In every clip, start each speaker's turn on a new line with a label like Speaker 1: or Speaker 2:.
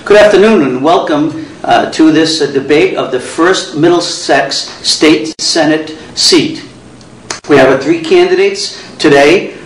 Speaker 1: Good afternoon and welcome to this debate of the first Middlesex State Senate seat. We have three candidates today.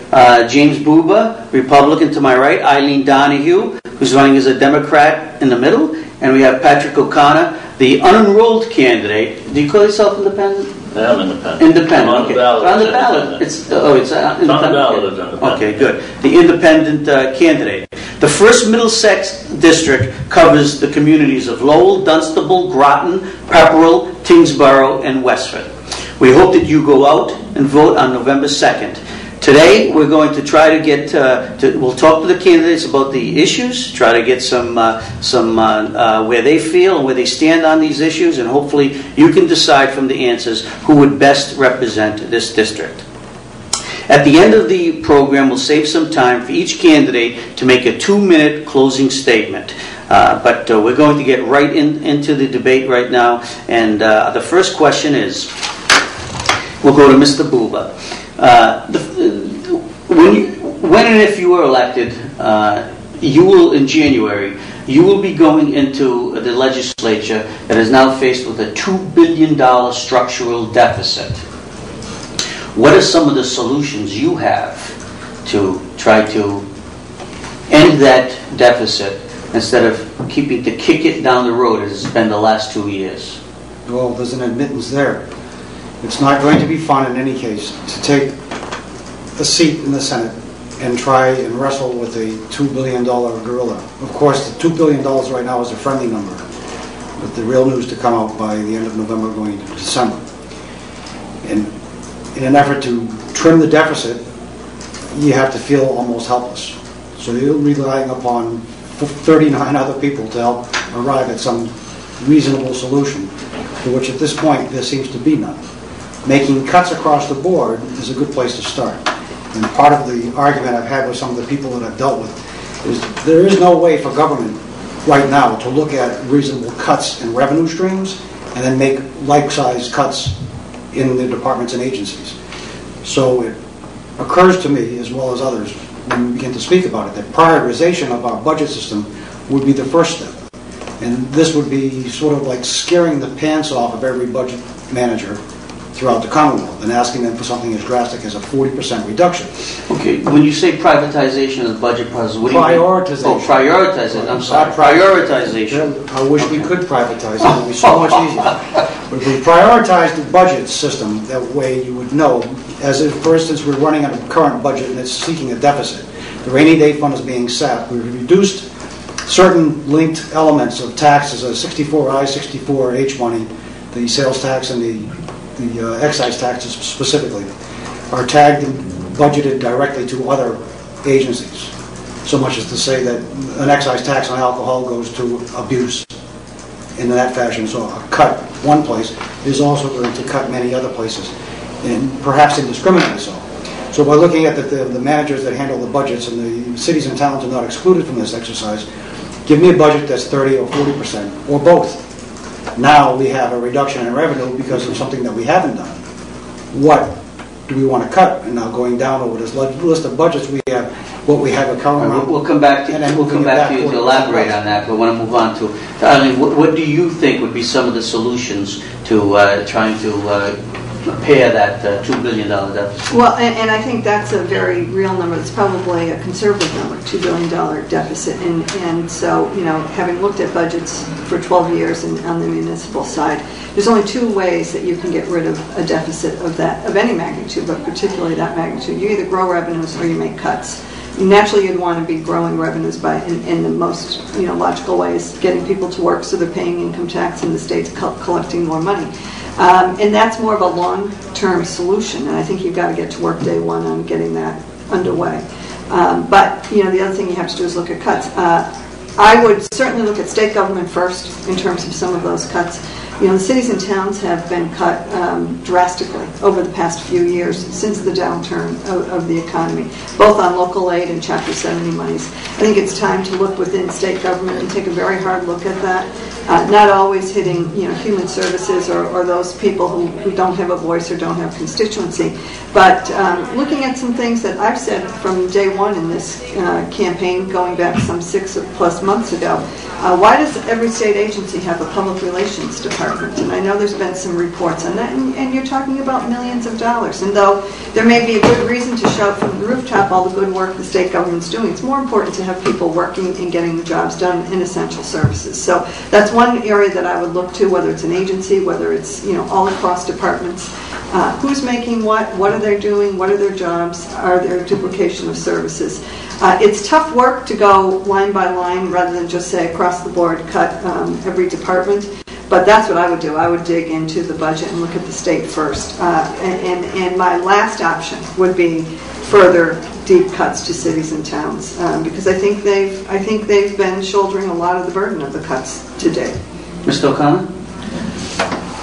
Speaker 1: James Buba, Republican to my right, Eileen Donoghue, who's running as a Democrat in the middle, and we have Patrick O'Connor, the unenrolled candidate. Do you call yourself independent?
Speaker 2: I am independent.
Speaker 1: Independent,
Speaker 2: I'm on
Speaker 1: okay.
Speaker 2: the ballot.
Speaker 1: On the ballot. It's on the
Speaker 2: ballot as independent.
Speaker 1: Okay, good. The independent candidate. The first Middlesex district covers the communities of Lowell, Dunstable, Groton, Pepperell, Tingsboro, and Westford. We hope that you go out and vote on November 2nd. Today, we're going to try to get we'll talk to the candidates about the issues, try to get some where they feel and where they stand on these issues, and hopefully you can decide from the answers who would best represent this district. At the end of the program, we'll save some time for each candidate to make a 2-minute closing statement. But we're going to get right into the debate right now, and the first question is, we'll go to Mr. Buba. When and if you are elected, you will, in January, you will be going into the legislature that is now faced with a $2 billion structural deficit. What are some of the solutions you have to try to end that deficit instead of keeping to kick it down the road as it's been the last 2 years?
Speaker 3: Well, there's an admittance there. It's not going to be fun in any case to take a seat in the Senate and try and wrestle with a $2 billion gorilla. Of course, the $2 billion right now is a friendly number, but the real news to come out by the end of November going into December. And in an effort to trim the deficit, you have to feel almost helpless. So you're relying upon 39 other people to help arrive at some reasonable solution, for which at this point there seems to be none. Making cuts across the board is a good place to start. And part of the argument I've had with some of the people that I've dealt with is there is no way for government right now to look at reasonable cuts in revenue streams and then make like-sized cuts in the departments and agencies. So it occurs to me, as well as others, when we begin to speak about it, that prioritization of our budget system would be the first step. And this would be sort of like scaring the pants off of every budget manager throughout the Commonwealth and asking them for something as drastic as a 40% reduction.
Speaker 1: Okay, when you say privatization of the budget process, what do you mean?
Speaker 3: Prioritization.
Speaker 1: Oh, prioritization. I'm sorry. Prioritization.
Speaker 3: I wish we could privatize it. It would be so much easier. But if we prioritize the budget system, that way you would know, as if, for instance, we're running on a current budget and it's seeking a deficit. The rainy day fund is being sapped. We've reduced certain linked elements of taxes, 64I, 64H money, the sales tax and the excise taxes specifically, are tagged and budgeted directly to other agencies. So much as to say that an excise tax on alcohol goes to abuse in that fashion. So a cut one place is also going to cut many other places, and perhaps indiscriminately so. So by looking at the managers that handle the budgets, and the cities and towns are not excluded from this exercise, give me a budget that's 30 or 40%, or both. Now we have a reduction in revenue because of something that we haven't done. What do we want to cut? And now going down over this list of budgets, we have what we have a current.
Speaker 1: We'll come back to you to elaborate on that. But I want to move on to Eileen. What do you think would be some of the solutions to trying to repair that $2 billion deficit?
Speaker 4: Well, and I think that's a very real number. It's probably a conservative number, $2 billion deficit. And so, having looked at budgets for 12 years and on the municipal side, there's only two ways that you can get rid of a deficit of any magnitude, but particularly that magnitude. You either grow revenues or you make cuts. Naturally, you'd want to be growing revenues by, in the most logical ways, getting people to work so they're paying income tax and the state's collecting more money. And that's more of a long-term solution, and I think you've got to get to work day one on getting that underway. But the other thing you have to do is look at cuts. I would certainly look at state government first in terms of some of those cuts. The cities and towns have been cut drastically over the past few years since the downturn of the economy, both on local aid and Chapter 70 monies. I think it's time to look within state government and take a very hard look at that. Not always hitting, human services or those people who don't have a voice or don't have constituency, but looking at some things that I've said from day one in this campaign, going back some 6+ months ago. Why does every state agency have a public relations department? And I know there's been some reports on that, and you're talking about millions of dollars. And though there may be a good reason to shout from the rooftop all the good work the state government's doing, it's more important to have people working and getting the jobs done in essential services. So that's one area that I would look to, whether it's an agency, whether it's all across departments. Who's making what are they doing, what are their jobs, are there duplication of services? It's tough work to go line by line rather than just say across the board cut every department, but that's what I would do. I would dig into the budget and look at the state first. And my last option would be further deep cuts to cities and towns, because I think they've been shouldering a lot of the burden of the cuts to date.
Speaker 1: Mr. O'Connor?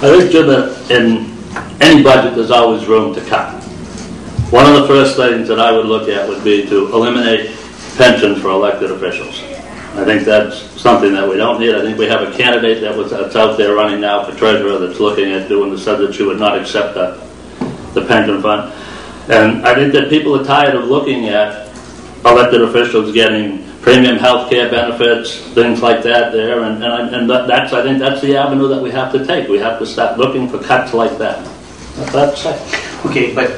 Speaker 2: I think, Jim, that in any budget there's always room to cut. One of the first things that I would look at would be to eliminate pensions for elected officials. I think that's something that we don't need. I think we have a candidate that's out there running now for treasurer that's looking at doing the said that she would not accept the pension fund. And I think that people are tired of looking at elected officials getting premium health care benefits, things like that there, and I think that's the avenue that we have to take. We have to start looking for cuts like that. That's it.
Speaker 1: Okay, but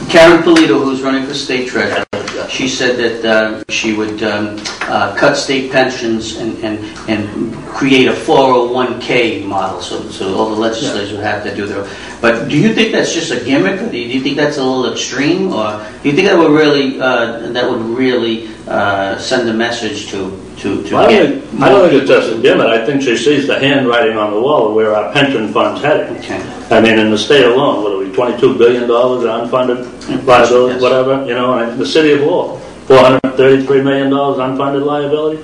Speaker 1: Karen Polito, who's running for state treasurer, she said that she would cut state pensions and create a 401k model, so all the legislators would have to do their. But do you think that's just a gimmick, or do you think that's a little extreme, or do you think that would really send a message to
Speaker 2: I don't think it's just a gimmick. I think she sees the handwriting on the wall of where our pension fund's heading. Okay. I mean, in the state alone, what are we, $22 billion in unfunded liability, yes. Whatever, and the city of Lowell, $433 million unfunded liability.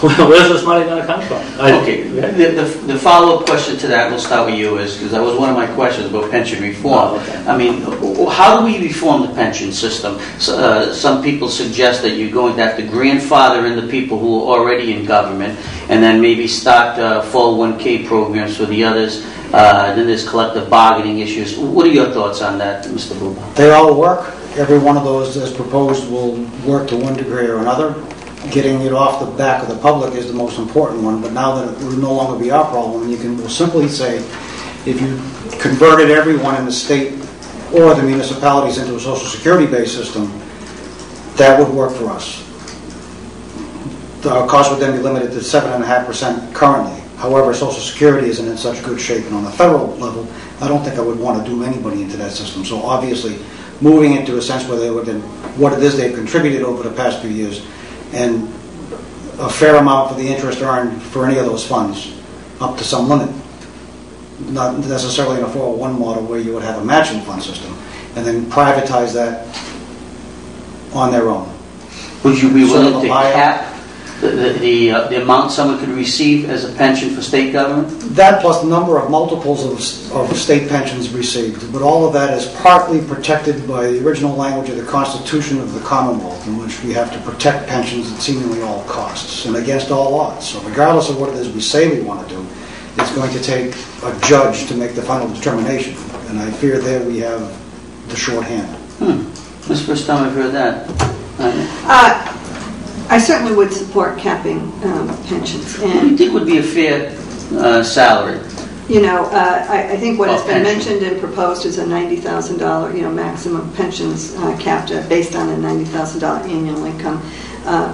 Speaker 2: Where's this money going to come from?
Speaker 1: Okay, the follow-up question to that, we'll start with you, is because that was one of my questions about pension reform.
Speaker 2: Oh, okay.
Speaker 1: I mean, how do we reform the pension system? Some people suggest that you're going to have to grandfather in the people who are already in government, and then maybe start 401k programs for the others. Then there's collective bargaining issues. What are your thoughts on that, Mr. Buba?
Speaker 3: They all work. Every one of those, as proposed, will work to one degree or another. Getting it off the back of the public is the most important one, but now that it will no longer be our problem, we'll simply say, if you converted everyone in the state or the municipalities into a Social Security-based system, that would work for us. The cost would then be limited to 7.5% currently. However, Social Security isn't in such good shape, and on the federal level, I don't think I would want to do anybody into that system. So obviously, moving into a sense where they would, what it is they've contributed over the past few years, and a fair amount for the interest earned for any of those funds, up to some limit. Not necessarily in a 401 model where you would have a matching fund system, and then privatize that on their own.
Speaker 1: Would you be willing to cap the amount someone could receive as a pension for state government?
Speaker 3: That plus the number of multiples of state pensions received. But all of that is partly protected by the original language of the Constitution of the Commonwealth, in which we have to protect pensions at seemingly all costs and against all odds. So regardless of what it is we say we want to do, it's going to take a judge to make the final determination. And I fear there we have the shorthand.
Speaker 1: This is the first time I've heard that.
Speaker 4: I certainly would support capping pensions. And
Speaker 1: what do you think would be a fair salary?
Speaker 4: I think what has been
Speaker 1: pension.
Speaker 4: mentioned and proposed is a $90,000, maximum pensions capped based on a $90,000 annual income.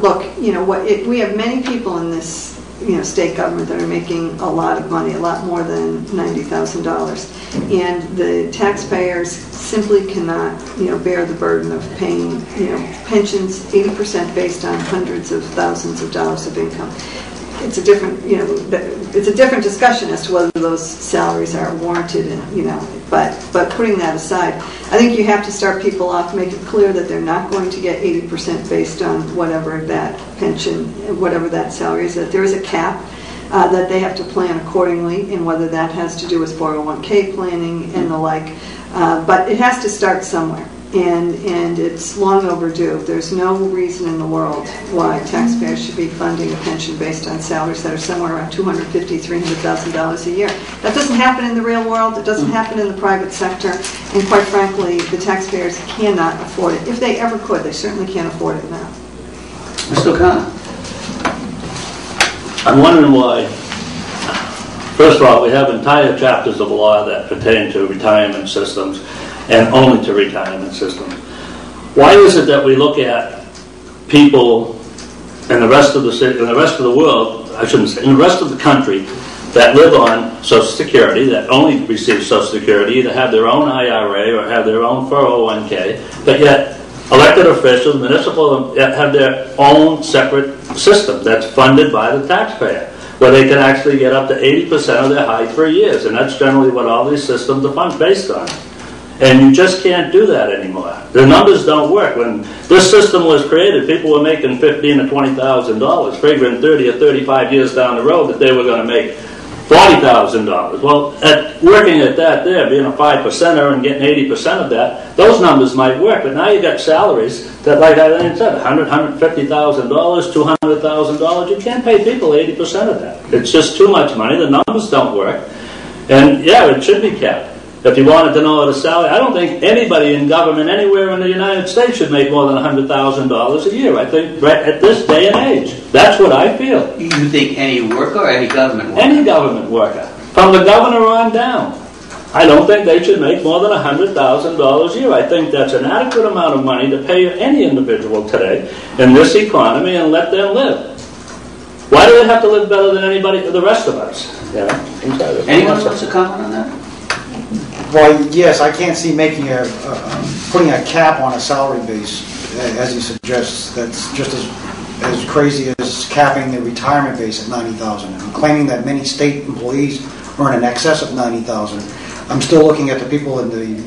Speaker 4: Look, we have many people in this, state government that are making a lot of money, a lot more than $90,000, and the taxpayers simply cannot, bear the burden of paying, pensions 80% based on hundreds of thousands of dollars of income. It's a different, it's a different discussion as to whether those salaries are warranted, and but putting that aside, I think you have to start people off, make it clear that they're not going to get 80% based on whatever that pension, whatever that salary is. That there is a cap. that they have to plan accordingly, and whether that has to do with 401k planning and the like. But it has to start somewhere. And it's long overdue. There's no reason in the world why taxpayers should be funding a pension based on salaries that are somewhere around $250,000, $300,000 a year. That doesn't happen in the real world. It doesn't happen in the private sector. And quite frankly, the taxpayers cannot afford it. If they ever could, they certainly can't afford it now.
Speaker 1: Mr. O'Connor?
Speaker 2: I'm wondering why. First of all, we have entire chapters of law that pertain to retirement systems and only to retirement systems. Why is it that we look at people in the rest of the city, in the rest of the world, I shouldn't say, in the rest of the country, that live on Social Security, that only receive Social Security, either have their own IRA or have their own 401k, but yet elected officials, municipal, have their own separate system that's funded by the taxpayer, where they can actually get up to 80% of their height for years, and that's generally what all these systems are based on. And you just can't do that anymore. The numbers don't work. When this system was created, people were making $15,000 to $20,000, figuring 30 or 35 years down the road that they were going to make $40,000. Well, working at that there, being a 5%er and getting 80% of that, those numbers might work. But now you got salaries that, like Eileen said, $100,000, $150,000, $200,000. You can't pay people 80% of that. It's just too much money. The numbers don't work. And yeah, it should be kept. If you wanted to know what a salary, I don't think anybody in government anywhere in the United States should make more than $100,000 a year. I think right at this day and age. That's what I feel.
Speaker 1: You think any worker or any government worker?
Speaker 2: Any government worker. From the governor on down. I don't think they should make more than $100,000 a year. I think that's an adequate amount of money to pay any individual today in this economy and let them live. Why do they have to live better than anybody, the rest of us? Yeah.
Speaker 1: Anyone wants to comment on that?
Speaker 3: Well, yes, I can't see making putting a cap on a salary base, as he suggests. That's just as crazy as capping the retirement base at $90,000 and claiming that many state employees earn in excess of $90,000. I'm still looking at the people in the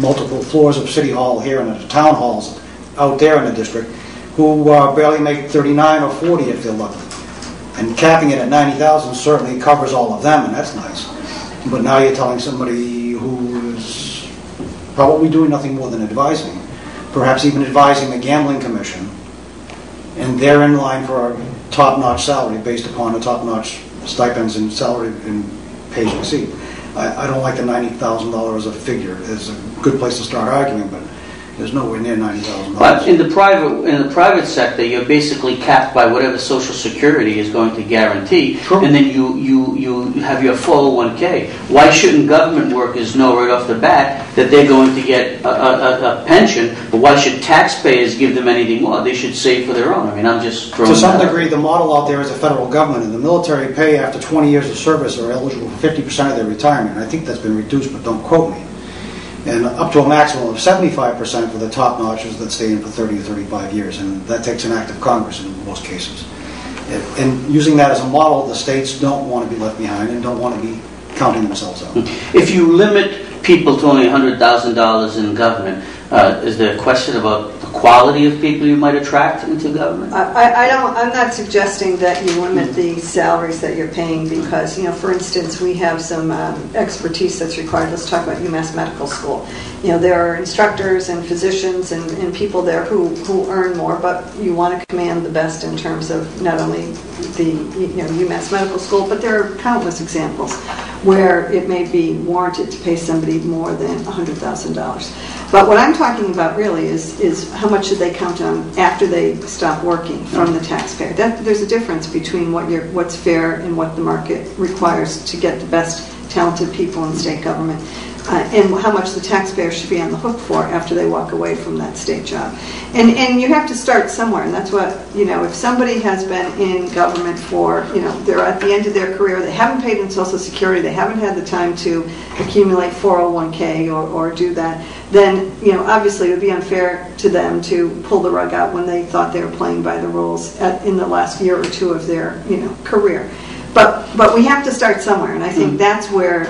Speaker 3: multiple floors of City Hall here and the town halls out there in the district who barely make $39,000 or $40,000 if they're lucky. And capping it at $90,000 certainly covers all of them, and that's nice. But now you're telling somebody who is probably doing nothing more than advising, perhaps even advising the Gambling Commission, and they're in line for a top-notch salary based upon the top-notch stipends and salary and pay as you see. I don't like the $90,000 as a figure. It's a good place to start arguing, but there's nowhere near $90,000.
Speaker 1: But in the private sector, you're basically capped by whatever Social Security is going to guarantee,
Speaker 3: True.
Speaker 1: And then you have your 401k. Why shouldn't government workers know right off the bat that they're going to get a pension? But why should taxpayers give them anything more? They should save for their own. I mean, I'm just throwing.
Speaker 3: To some degree, the model out there is the federal government, and the military pay after 20 years of service are eligible for 50% of their retirement. I think that's been reduced, but don't quote me. And up to a maximum of 75% for the top notches that stay in for 30 or 35 years, and that takes an act of Congress in most cases. And using that as a model, the states don't want to be left behind and don't want to be counting themselves out.
Speaker 1: If you limit people to only $100,000 in government, is there a question about the quality of people you might attract into government?
Speaker 4: I'm not suggesting that you limit the salaries that you're paying because, for instance, we have some expertise that's required. Let's talk about UMass Medical School. There are instructors and physicians and people there who earn more, but you want to command the best in terms of not only the UMass Medical School, but there are countless examples where it may be warranted to pay somebody more than $100,000. But what I'm talking about really is how much should they count on after they stop working from the taxpayer. There's a difference between what's fair and what the market requires to get the best talented people in state government. And how much the taxpayer should be on the hook for after they walk away from that state job. And you have to start somewhere, and that's what, if somebody has been in government for, they're at the end of their career, they haven't paid in Social Security, they haven't had the time to accumulate 401k or do that, then, obviously it would be unfair to them to pull the rug out when they thought they were playing by the rules in the last year or two of their, career. But we have to start somewhere, and I think that's where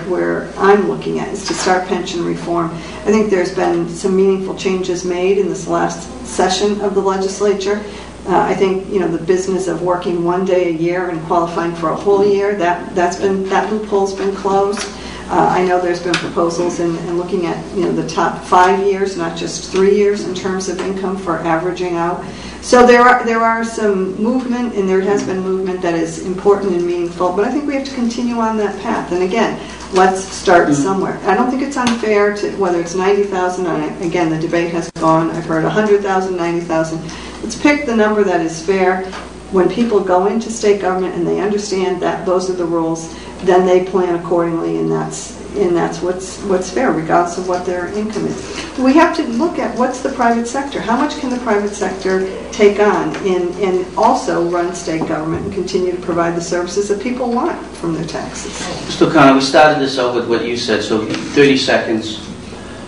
Speaker 4: I'm looking at, is to start pension reform. I think there's been some meaningful changes made in this last session of the legislature, I think, the business of working one day a year and qualifying for a whole year, that loophole's been closed. I know there's been proposals in looking at, the top 5 years, not just 3 years in terms of income for averaging out. So there are some movement, and there has been movement that is important and meaningful, but I think we have to continue on that path. And again, let's start somewhere. I don't think it's unfair to, whether it's 90,000, and again, the debate has gone, I've heard 100,000, 90,000. Let's pick the number that is fair. When people go into state government and they understand that those are the rules, then they plan accordingly, and that's what's fair, regardless of what their income is. We have to look at what's the private sector. How much can the private sector take on and also run state government and continue to provide the services that people want from their taxes?
Speaker 1: Mr. O'Connor, we started this out with what you said, so 30 seconds.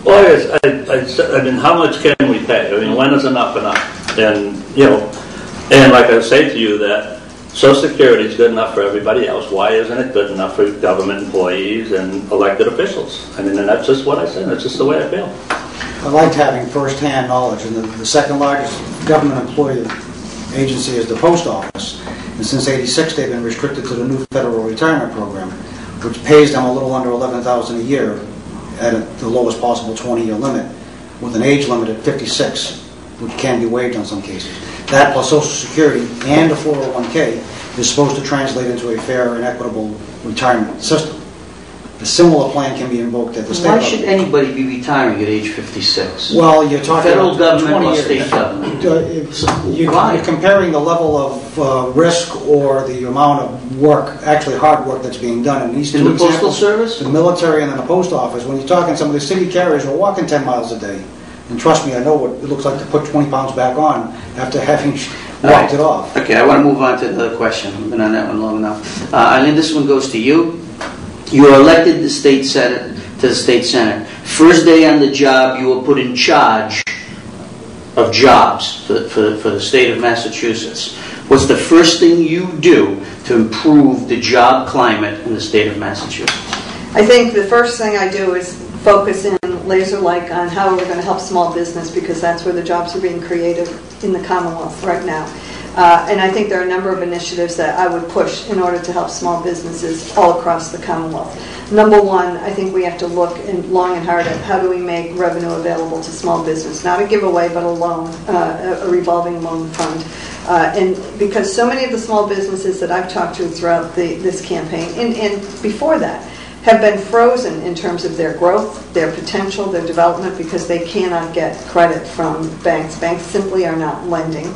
Speaker 2: Well, yes, I mean, how much can we pay? I mean, when is enough enough? And, and like I say to you that Social Security is good enough for everybody else. Why isn't it good enough for government employees and elected officials? I mean, and that's just what I say. That's just the way I feel.
Speaker 3: I liked having first-hand knowledge, and the second largest government employee agency is the post office. And since '86, they've been restricted to the new federal retirement program, which pays them a little under $11,000 a year at the lowest possible 20-year limit, with an age limit at 56, which can be waived in some cases. That plus Social Security and a 401k is supposed to translate into a fair and equitable retirement system. A similar plan can be invoked at the state level.
Speaker 1: Why should anybody be retiring at age 56?
Speaker 3: Well, you're talking
Speaker 1: federal
Speaker 3: about
Speaker 1: government
Speaker 3: 20
Speaker 1: or
Speaker 3: years.
Speaker 1: state government?
Speaker 3: You're comparing the level of risk or the amount of work, actually hard work that's being done. And these two
Speaker 1: in the postal
Speaker 3: examples,
Speaker 1: service?
Speaker 3: the military and then the post office, when you're talking some of the city carriers are walking 10 miles a day. And trust me, I know what it looks like to put 20 pounds back on after having walked it off.
Speaker 1: Okay, I want to move on to another question. We've been on that one long enough. Eileen, this one goes to you. You are elected to the state senate. First day on the job, you were put in charge of jobs for the state of Massachusetts. What's the first thing you do to improve the job climate in the state of Massachusetts?
Speaker 4: I think the first thing I do is focus in laser-like on how we're going to help small business, because that's where the jobs are being created in the Commonwealth right now. And I think there are a number of initiatives that I would push in order to help small businesses all across the Commonwealth. Number one, I think we have to look long and hard at how do we make revenue available to small business. Not a giveaway, but a loan, a revolving loan fund. And because so many of the small businesses that I've talked to throughout this campaign, and before that, have been frozen in terms of their growth, their potential, their development, because they cannot get credit from banks. Banks simply are not lending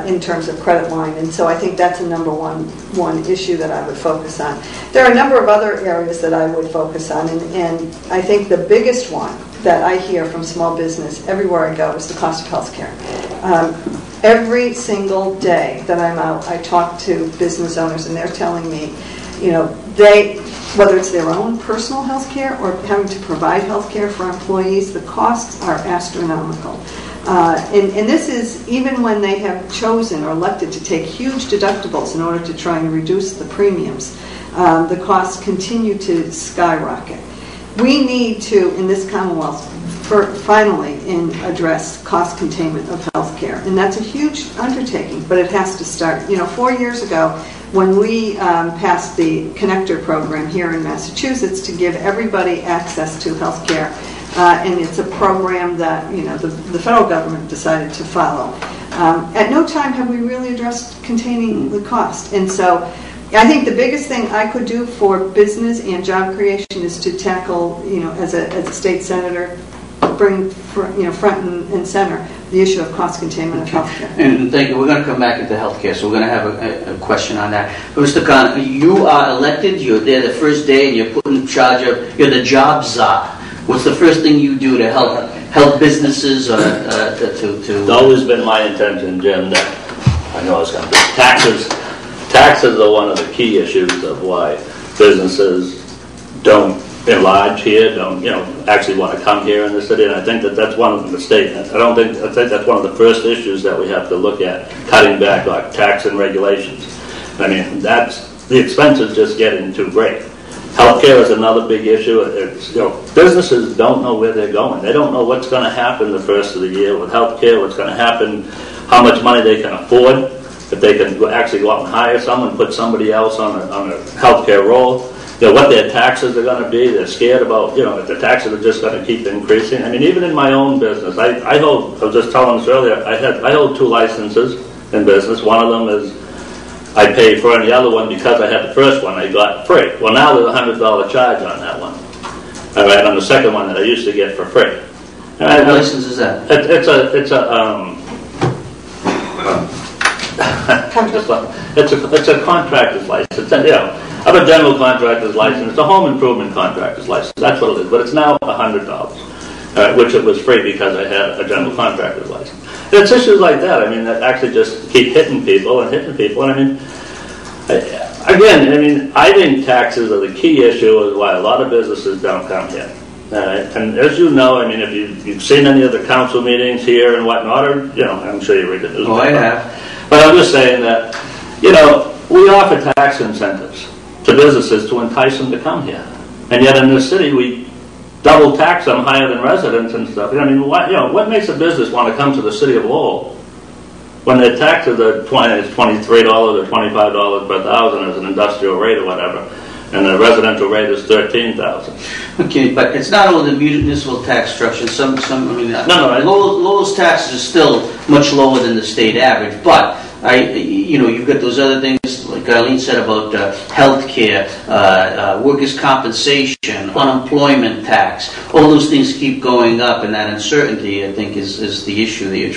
Speaker 4: in terms of credit line, and so I think that's a number one issue that I would focus on. There are a number of other areas that I would focus on, and I think the biggest one that I hear from small business everywhere I go is the cost of health care. Every single day that I'm out, I talk to business owners, and they're telling me, whether it's their own personal health care or having to provide health care for employees, the costs are astronomical. And this is even when they have chosen or elected to take huge deductibles in order to try and reduce the premiums. The costs continue to skyrocket. We need to, in this Commonwealth, finally address cost containment of health care. And that's a huge undertaking, but it has to start. 4 years ago, when we passed the Connector program here in Massachusetts to give everybody access to health care, and it's a program that the federal government decided to follow. At no time have we really addressed containing the cost. And so I think the biggest thing I could do for business and job creation is to tackle, as a state senator, bring front and center the issue of cost containment of healthcare.
Speaker 1: And thank you. We're going to come back into healthcare, so we're going to have a question on that. But Mr. Khan, you are elected. You're there the first day, and you're put in charge of. You're the job czar. What's the first thing you do to help businesses to?
Speaker 2: It's always been my intention, Jim, that I know I was going to do taxes. Taxes are one of the key issues of why businesses don't enlarge here, don't actually want to come here in the city, and I think that's one of the mistakes. I think that's one of the first issues that we have to look at, cutting back on tax and regulations. I mean, the expense is just getting too great. Healthcare is another big issue. Businesses don't know where they're going. They don't know what's going to happen the first of the year with healthcare, what's going to happen, how much money they can afford, if they can actually go out and hire someone, put somebody else on a healthcare role. What their taxes are going to be. They're scared about, if the taxes are just going to keep increasing. I mean, even in my own business, I was just telling this earlier, I hold 2 licenses in business. One of them is I paid for, and the other one, because I had the first one, I got free. Well, now there's a $100 charge on that one. All right, on the second one that I used to get for free.
Speaker 1: What license is that?
Speaker 2: It's a contractor's license. I have a general contractor's license. It's a home improvement contractor's license. That's what it is. But it's now $100, which it was free because I had a general contractor's license. And it's issues like that. I mean, that actually just keep hitting people. And I mean, again, I think taxes are the key issue is why a lot of businesses don't come here. And as you know, I mean, if you've seen any of the council meetings here and whatnot, or, I'm sure you read the newspaper.
Speaker 1: Oh, I have.
Speaker 2: But I'm just saying that, we offer tax incentives to businesses to entice them to come here. And yet in this city, we double tax them higher than residents and stuff. I mean, what makes a business want to come to the city of Lowell when their taxes are $23 or $25 per thousand as an industrial rate or whatever, and the residential rate is $13,000.
Speaker 1: Okay, but it's not only the municipal tax structure.
Speaker 2: No.
Speaker 1: Lowell's taxes are still much lower than the state average, but you've got those other things like Eileen said about health care, workers' compensation, unemployment tax. All those things keep going up, and that uncertainty, I think, is the issue that you're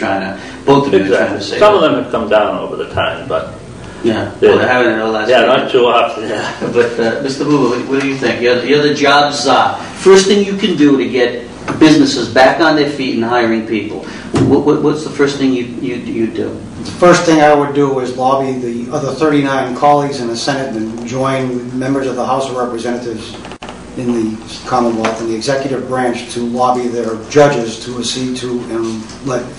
Speaker 1: both of you are trying to say.
Speaker 2: Some of them have come down over the time, but
Speaker 1: yeah, well, they haven't in the last.
Speaker 2: Yeah, not too often. Yeah.
Speaker 1: But Mr. Buba, what do you think? You're the jobs czar. First thing you can do to get businesses back on their feet and hiring people. What's the first thing you do?
Speaker 3: The first thing I would do is lobby the other 39 colleagues in the Senate and join members of the House of Representatives in the Commonwealth and the executive branch to lobby their judges to accede to and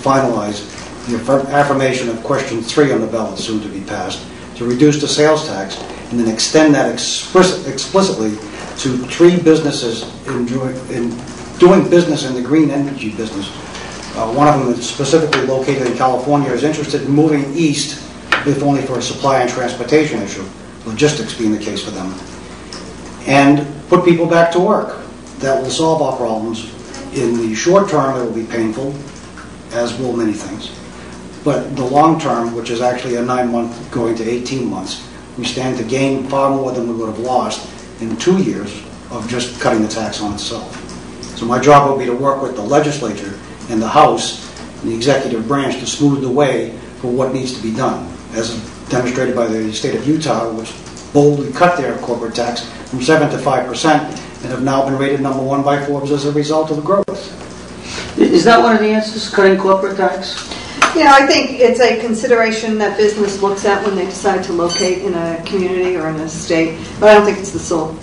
Speaker 3: finalize the affirmation of question 3 on the ballot, soon to be passed, to reduce the sales tax and then extend that explicitly to 3 businesses in doing business in the green energy business. One of them is specifically located in California, is interested in moving east, if only for a supply and transportation issue, logistics being the case for them, and put people back to work. That will solve our problems. In the short term, it will be painful, as will many things. But the long term, which is actually a 9-month going to 18 months, we stand to gain far more than we would have lost in 2 years of just cutting the tax on itself. So my job will be to work with the legislature and the House and the executive branch to smooth the way for what needs to be done, as demonstrated by the state of Utah, which boldly cut their corporate tax from 7% to 5% and have now been rated number 1 by Forbes as a result of the growth.
Speaker 1: Is that one of the answers, cutting corporate tax?
Speaker 4: I think it's a consideration that business looks at when they decide to locate in a community or in a state, but I don't think it's the sole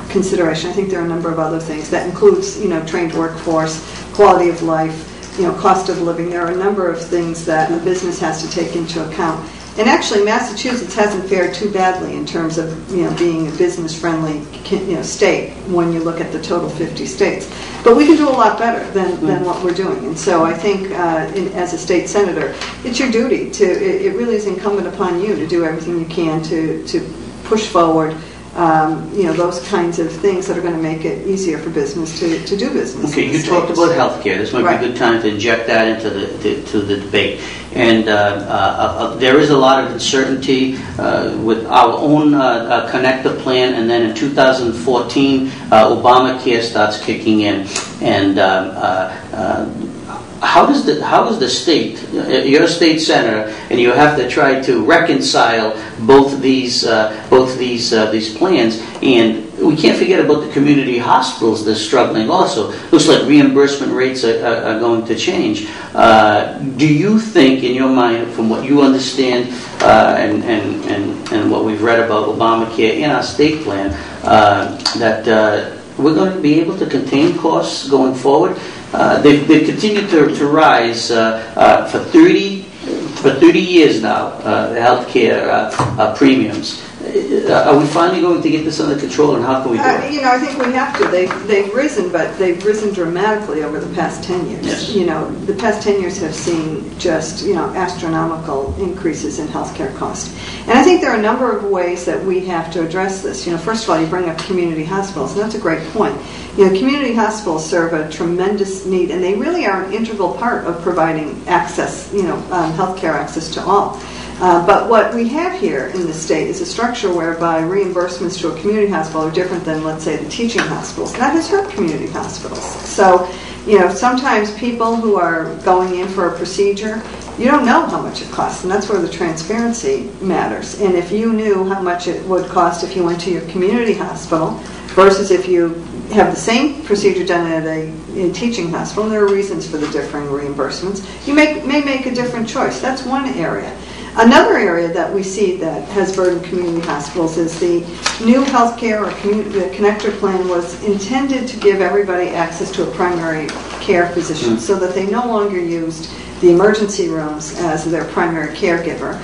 Speaker 4: consideration. I think there are a number of other things. That includes, trained workforce, quality of life, cost of living. There are a number of things that a business has to take into account. And actually, Massachusetts hasn't fared too badly in terms of being a business-friendly state when you look at the total 50 states. But we can do a lot better than what we're doing. And so I think, as a state senator, it's your duty to. It really is incumbent upon you to do everything you can to push forward. Those kinds of things that are going to make it easier for business to do business.
Speaker 1: Okay, you talked about healthcare. This might be a good time to inject that into the debate. And there is a lot of uncertainty with our own Connector plan, and then in 2014, Obamacare starts kicking in. And how is the state? You're a state senator, and you have to try to reconcile both these plans. And we can't forget about the community hospitals that are struggling also. Looks like reimbursement rates are going to change. Do you think, in your mind, from what you understand and what we've read about Obamacare in our state plan, that we're going to be able to contain costs going forward? They've continued to rise for 30 years now, the healthcare premiums. Are we finally going to get this under control, and how can we do it?
Speaker 4: You know, I think we have to. They've risen, but they've risen dramatically over the past 10 years.
Speaker 1: Yes.
Speaker 4: You know, the past 10 years have seen just, you know, astronomical increases in healthcare costs. And I think there are a number of ways that we have to address this. You know, first of all, you bring up community hospitals, and that's a great point. You know, community hospitals serve a tremendous need, and they really are an integral part of providing access, you know, healthcare access to all. But what we have here in the state is a structure whereby reimbursements to a community hospital are different than, let's say, the teaching hospitals. And that has hurt community hospitals. So, you know, sometimes people who are going in for a procedure, you don't know how much it costs, and that's where the transparency matters. And if you knew how much it would cost if you went to your community hospital versus if you have the same procedure done at a teaching hospital, and there are reasons for the differing reimbursements, you may make a different choice. That's one area. Another area that we see that has burdened community hospitals is the new healthcare or the connector plan was intended to give everybody access to a primary care physician so that they no longer used the emergency rooms as their primary caregiver,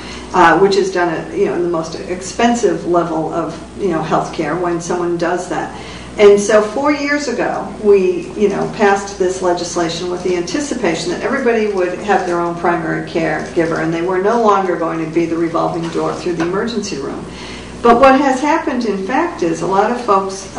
Speaker 4: which is done at, you know, in the most expensive level of, you know, healthcare when someone does that. And so 4 years ago, we, you know, passed this legislation with the anticipation that everybody would have their own primary caregiver, and they were no longer going to be the revolving door through the emergency room. But what has happened, in fact, is a lot of folks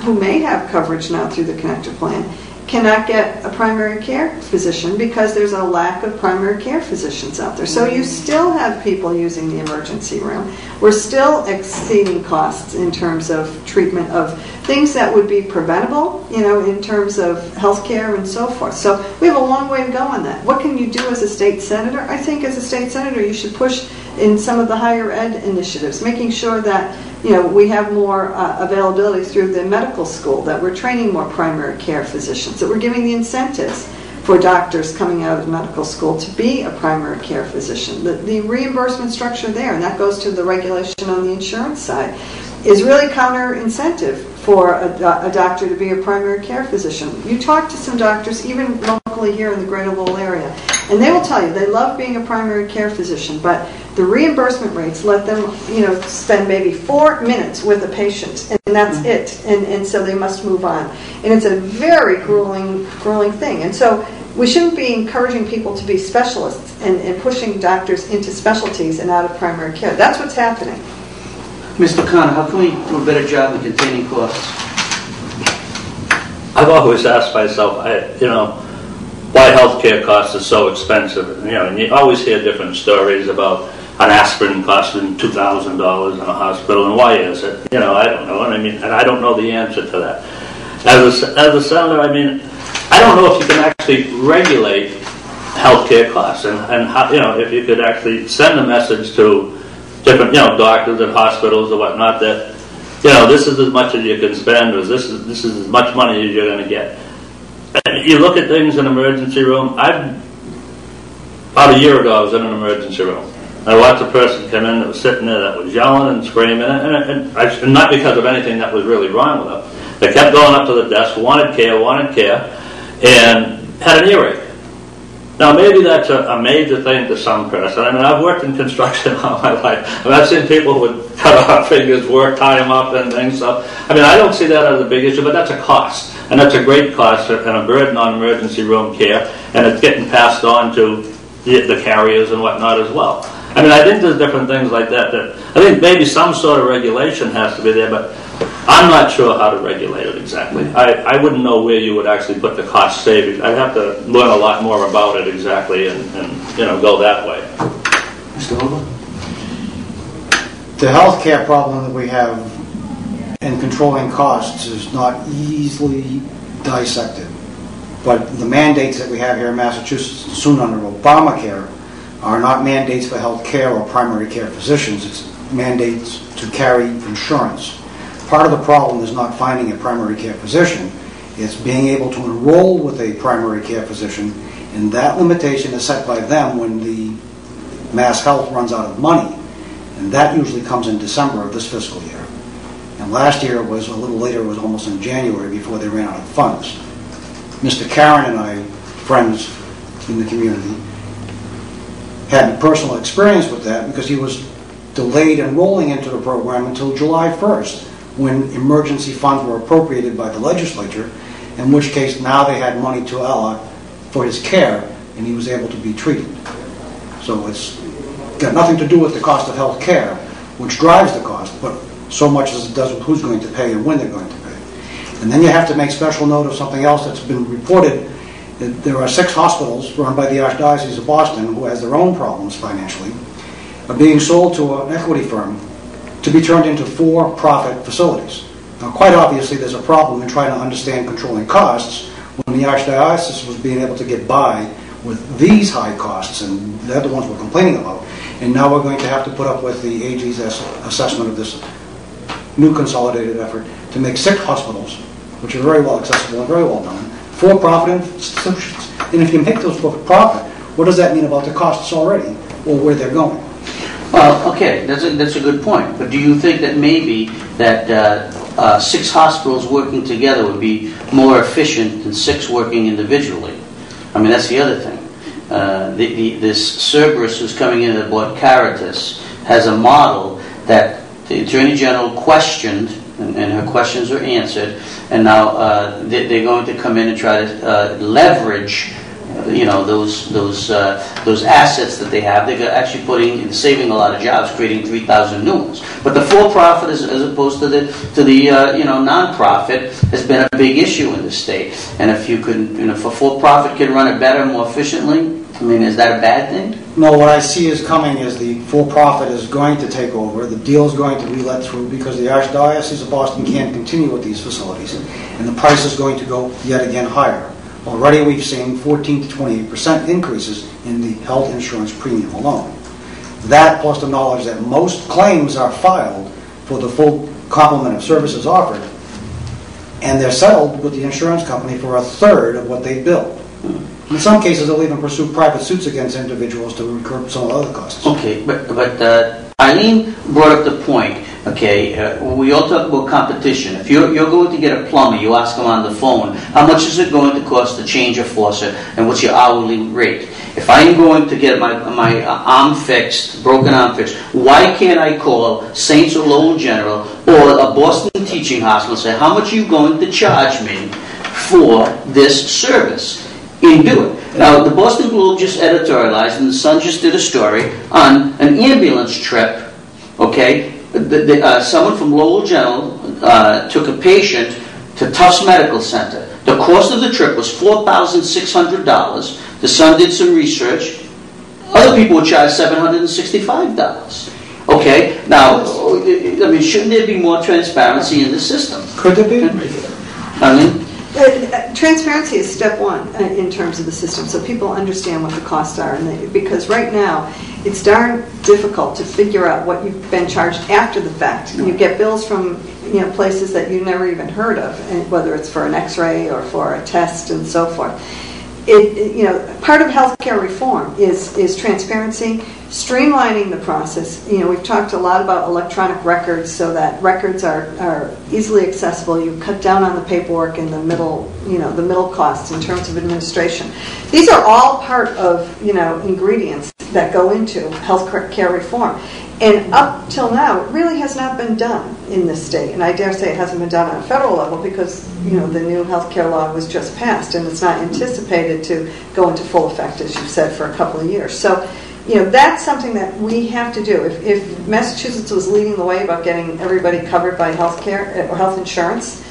Speaker 4: who may have coverage now through the connector plan cannot get a primary care physician because there's a lack of primary care physicians out there. So you still have people using the emergency room. We're still exceeding costs in terms of treatment of things that would be preventable, you know, in terms of health care and so forth. So we have a long way to go on that. What can you do as a state senator? I think as a state senator you should push in some of the higher ed initiatives, making sure that, you know, we have more availability through the medical school, that we're training more primary care physicians, that we're giving the incentives for doctors coming out of medical school to be a primary care physician. The reimbursement structure there, and that goes to the regulation on the insurance side, is really counter-incentive for a doctor to be a primary care physician. You talk to some doctors, even locally here in the Greater Lowell area, and they will tell you they love being a primary care physician, but the reimbursement rates let them, you know, spend maybe 4 minutes with a patient, and that's it. And so they must move on. And it's a very grueling thing. And so we shouldn't be encouraging people to be specialists and pushing doctors into specialties and out of primary care. That's what's happening.
Speaker 1: Mr. Khan, how can we do a better job in containing costs?
Speaker 2: I've always asked myself, you know, why healthcare costs are so expensive. You know, and you always hear different stories about an aspirin costing $2,000 in a hospital, and why is it? You know, I don't know, and I don't know the answer to that. As a senator, I mean, I don't know if you can actually regulate healthcare costs, and how, you know, if you could actually send a message to different, you know, doctors and hospitals or whatnot that, you know, this is as much as you can spend, or this is as much money as you're going to get. And you look at things in an emergency room. About a year ago, I was in an emergency room. I watched a person come in that was sitting there that was yelling and screaming, and not because of anything that was really wrong with them. They kept going up to the desk, wanted care, and had an earache. Now, maybe that's a major thing to some person. I mean, I've worked in construction all my life. I mean, I've seen people who would cut off fingers, tie them up and things. So, I mean, I don't see that as a big issue, but that's a cost. And that's a great cost and a burden on emergency room care. And it's getting passed on to the carriers and whatnot as well. I mean, I think there's different things like that. I think maybe some sort of regulation has to be there, but I'm not sure how to regulate it exactly. I wouldn't know where you would actually put the cost savings. I'd have to learn a lot more about it exactly and you know, go that way.
Speaker 1: Mr. Buba?
Speaker 3: The healthcare problem that we have in controlling costs is not easily dissected. But the mandates that we have here in Massachusetts, soon under Obamacare, are not mandates for health care or primary care physicians. It's mandates to carry insurance. Part of the problem is not finding a primary care physician. It's being able to enroll with a primary care physician, and that limitation is set by them when the Mass Health runs out of money. And that usually comes in December of this fiscal year. And last year it was a little later, it was almost in January before they ran out of funds. Mr. Karen and I, friends in the community, had personal experience with that because he was delayed enrolling into the program until July 1st, when emergency funds were appropriated by the legislature, in which case now they had money to allot for his care, and he was able to be treated. So it's got nothing to do with the cost of health care, which drives the cost, but so much as it does with who's going to pay and when they're going to pay. And then you have to make special note of something else that's been reported. There are 6 hospitals run by the Archdiocese of Boston who has their own problems financially, are being sold to an equity firm to be turned into for-profit facilities. Now, quite obviously, there's a problem in trying to understand controlling costs when the Archdiocese was being able to get by with these high costs, and they're the ones we're complaining about. And now we're going to have to put up with the AG's assessment of this new consolidated effort to make 6 hospitals, which are very well accessible and very well done, for-profit institutions. And if you make those for-profit, what does that mean about the costs already, or where they're going?
Speaker 1: Well, okay, that's a good point. But do you think that maybe that 6 hospitals working together would be more efficient than 6 working individually? I mean, that's the other thing. This Cerberus who's coming in at board Caritas has a model that the Attorney General questioned, and her questions are answered, and now they're going to come in and try to leverage, those assets that they have. They're actually saving a lot of jobs, creating 3,000 new ones. But the for-profit, as opposed to the non-profit, has been a big issue in the state. And if you could, if a for-profit can run it better, more efficiently, I mean, is that a bad thing?
Speaker 3: No, what I see is coming is the for-profit is going to take over. The deal is going to be let through because the Archdiocese of Boston can't continue with these facilities, and the price is going to go yet again higher. Already we've seen 14 to 28% increases in the health insurance premium alone. That, plus the knowledge that most claims are filed for the full complement of services offered, and they're settled with the insurance company for 1/3 of what they bill. In some cases, they'll even pursue private suits against individuals to recoup some of the other costs.
Speaker 1: Okay, but Eileen brought up the point. Okay, we all talk about competition. If you're going to get a plumber, you ask them on the phone, how much is it going to cost to change a faucet, and what's your hourly rate? If I'm going to get my arm fixed, broken arm fixed, why can't I call Saints or Lowell General or a Boston teaching hospital and say, how much are you going to charge me for this service? And do it. Now, the Boston Globe just editorialized, and the Sun just did a story on an ambulance trip. Okay, someone from Lowell General took a patient to Tufts Medical Center. The cost of the trip was $4,600. The Sun did some research. Other people would charge $765. Okay, now, I mean, shouldn't there be more transparency in the system?
Speaker 3: Could there be?
Speaker 1: I mean,
Speaker 4: transparency is step one in terms of the system, so people understand what the costs are. Because right now, it's darn difficult to figure out what you've been charged after the fact. You get bills from places that you never even heard of, and whether it's for an X-ray or for a test and so forth. Part of healthcare reform is transparency, streamlining the process. We've talked a lot about electronic records so that records are easily accessible. You cut down on the paperwork and the middle costs in terms of administration. These are all part of ingredients that go into healthcare reform. And up till now, it really has not been done in this state. And I dare say it hasn't been done on a federal level because, the new health care law was just passed and it's not anticipated to go into full effect, as you've said, for a couple of years. So, that's something that we have to do. If Massachusetts was leading the way about getting everybody covered by health care or health insurance,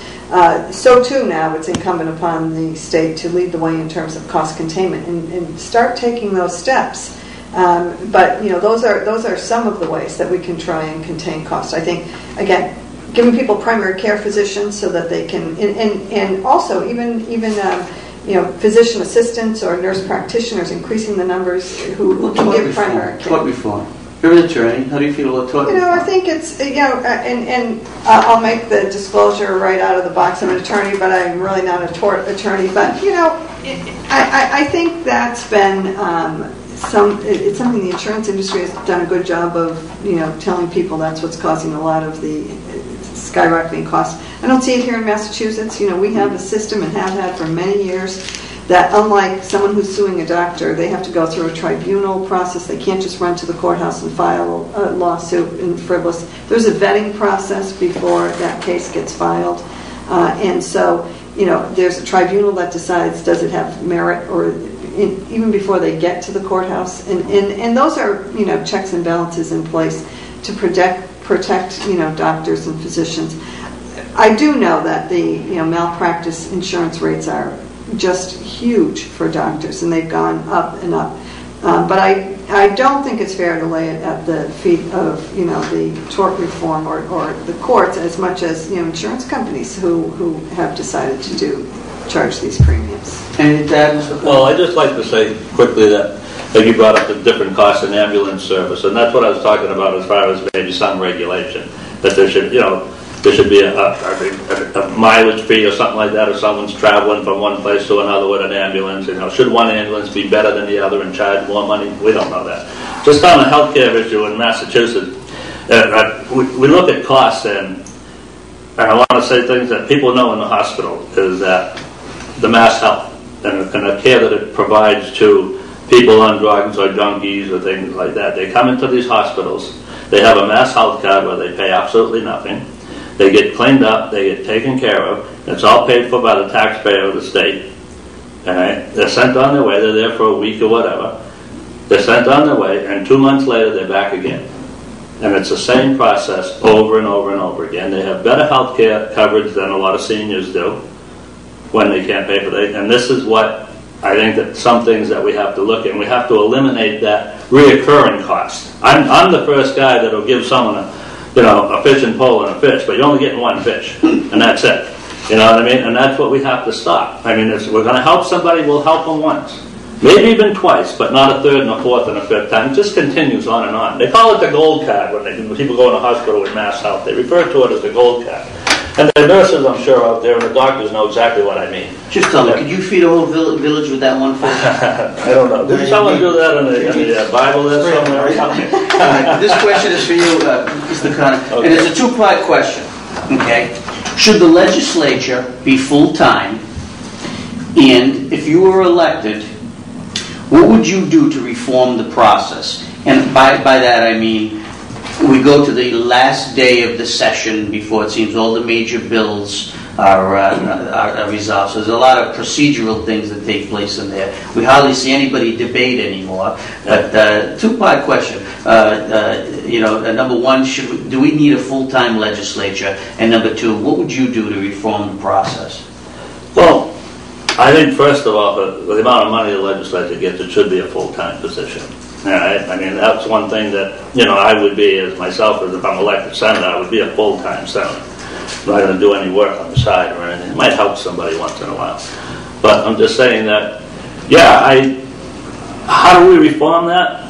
Speaker 4: so too now it's incumbent upon the state to lead the way in terms of cost containment and start taking those steps. But those are some of the ways that we can try and contain costs. I think, again, giving people primary care physicians so that they can, and also even physician assistants or nurse practitioners, increasing the numbers who can give primary care.
Speaker 1: Taught reform. You're an attorney. How do you feel about taught reform?
Speaker 4: I think it's and I'll make the disclosure right out of the box. I'm an attorney, but I'm really not a tort attorney. But I think that's been. It's something the insurance industry has done a good job of, telling people that's what's causing a lot of the skyrocketing costs. I don't see it here in Massachusetts. We have a system and have had for many years that unlike someone who's suing a doctor, they have to go through a tribunal process. They can't just run to the courthouse and file a lawsuit in frivolous. There's a vetting process before that case gets filed. And so, there's a tribunal that decides, does it have merit, or even before they get to the courthouse. And those are, checks and balances in place to protect doctors and physicians. I do know that the malpractice insurance rates are just huge for doctors, and they've gone up and up. But I don't think it's fair to lay it at the feet of the tort reform or the courts as much as insurance companies who have decided to charge these premiums.
Speaker 1: And
Speaker 2: well, I'd just like to say quickly that you brought up the different costs in ambulance service, and that's what I was talking about as far as maybe some regulation, that there should be a mileage fee or something like that if someone's traveling from one place to another with an ambulance. Should one ambulance be better than the other and charge more money? We don't know that. Just on the healthcare issue in Massachusetts, we look at costs, and I want to say things that people know in the hospital is that the Mass Health and the care that it provides to people on drugs or junkies or things like that. They come into these hospitals, they have a Mass Health card where they pay absolutely nothing. They get cleaned up, they get taken care of. It's all paid for by the taxpayer of the state. Right? They're sent on their way, they're there for a week or whatever. They're sent on their way, and 2 months later they're back again. And it's the same process over and over and over again. They have better health care coverage than a lot of seniors do when they can't pay for it. And this is what I think that some things that we have to look at, and we have to eliminate that reoccurring cost. I'm the first guy that will give someone a fishing pole and a fish, but you're only getting one fish, and that's it. You know what I mean? And that's what we have to stop. I mean, we're going to help somebody, we'll help them once. Maybe even twice, but not a third and a fourth and a fifth time. It just continues on and on. They call it the gold card when people go in a hospital with Mass Health. They refer to it as the gold card. And the nurses, I'm sure, out there, and the doctors know exactly what I mean.
Speaker 1: Just tell me, could you feed a whole village with that one fish?
Speaker 2: I don't know. Did someone do that in the Bible there somewhere or something?
Speaker 1: This question is for you, Mr. Connor. Okay. And it's a two-part question. Okay. Should the legislature be full-time? And if you were elected, what would you do to reform the process? And by that I mean, we go to the last day of the session before it seems all the major bills are resolved. So there's a lot of procedural things that take place in there. We hardly see anybody debate anymore. But two-part question. Number one, do we need a full-time legislature? And number two, what would you do to reform the process?
Speaker 2: Well, I think first of all, with the amount of money the legislature gets, it should be a full-time position. Right? I mean, that's one thing that, I would be as myself, as if I'm elected senator, I would be a full-time senator. I'm not going to do any work on the side or anything. It might help somebody once in a while. But I'm just saying that, how do we reform that?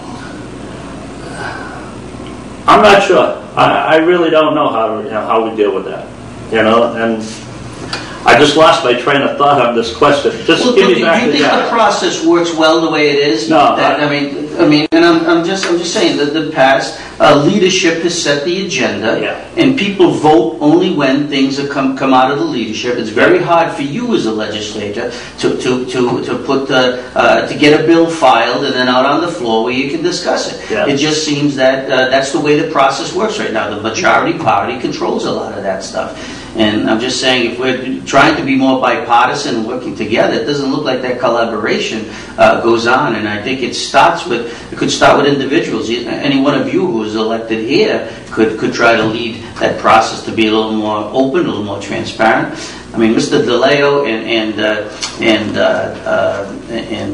Speaker 2: I'm not sure. I really don't know how we deal with that. And I just lost my train of thought on this question. Just give me back
Speaker 1: do you think the process works well the way it is?
Speaker 2: No.
Speaker 1: And I'm just saying that the past leadership has set the agenda, and people vote only when things come out of the leadership. It's very hard for you as a legislator to get a bill filed and then out on the floor where you can discuss it. Yeah. It just seems that that's the way the process works right now. The majority party controls a lot of that stuff. And I'm just saying, if we're trying to be more bipartisan and working together, it doesn't look like that collaboration goes on. And I think it could start with individuals. Any one of you who is elected here could try to lead that process to be a little more open, a little more transparent. I mean, Mr. DeLeo and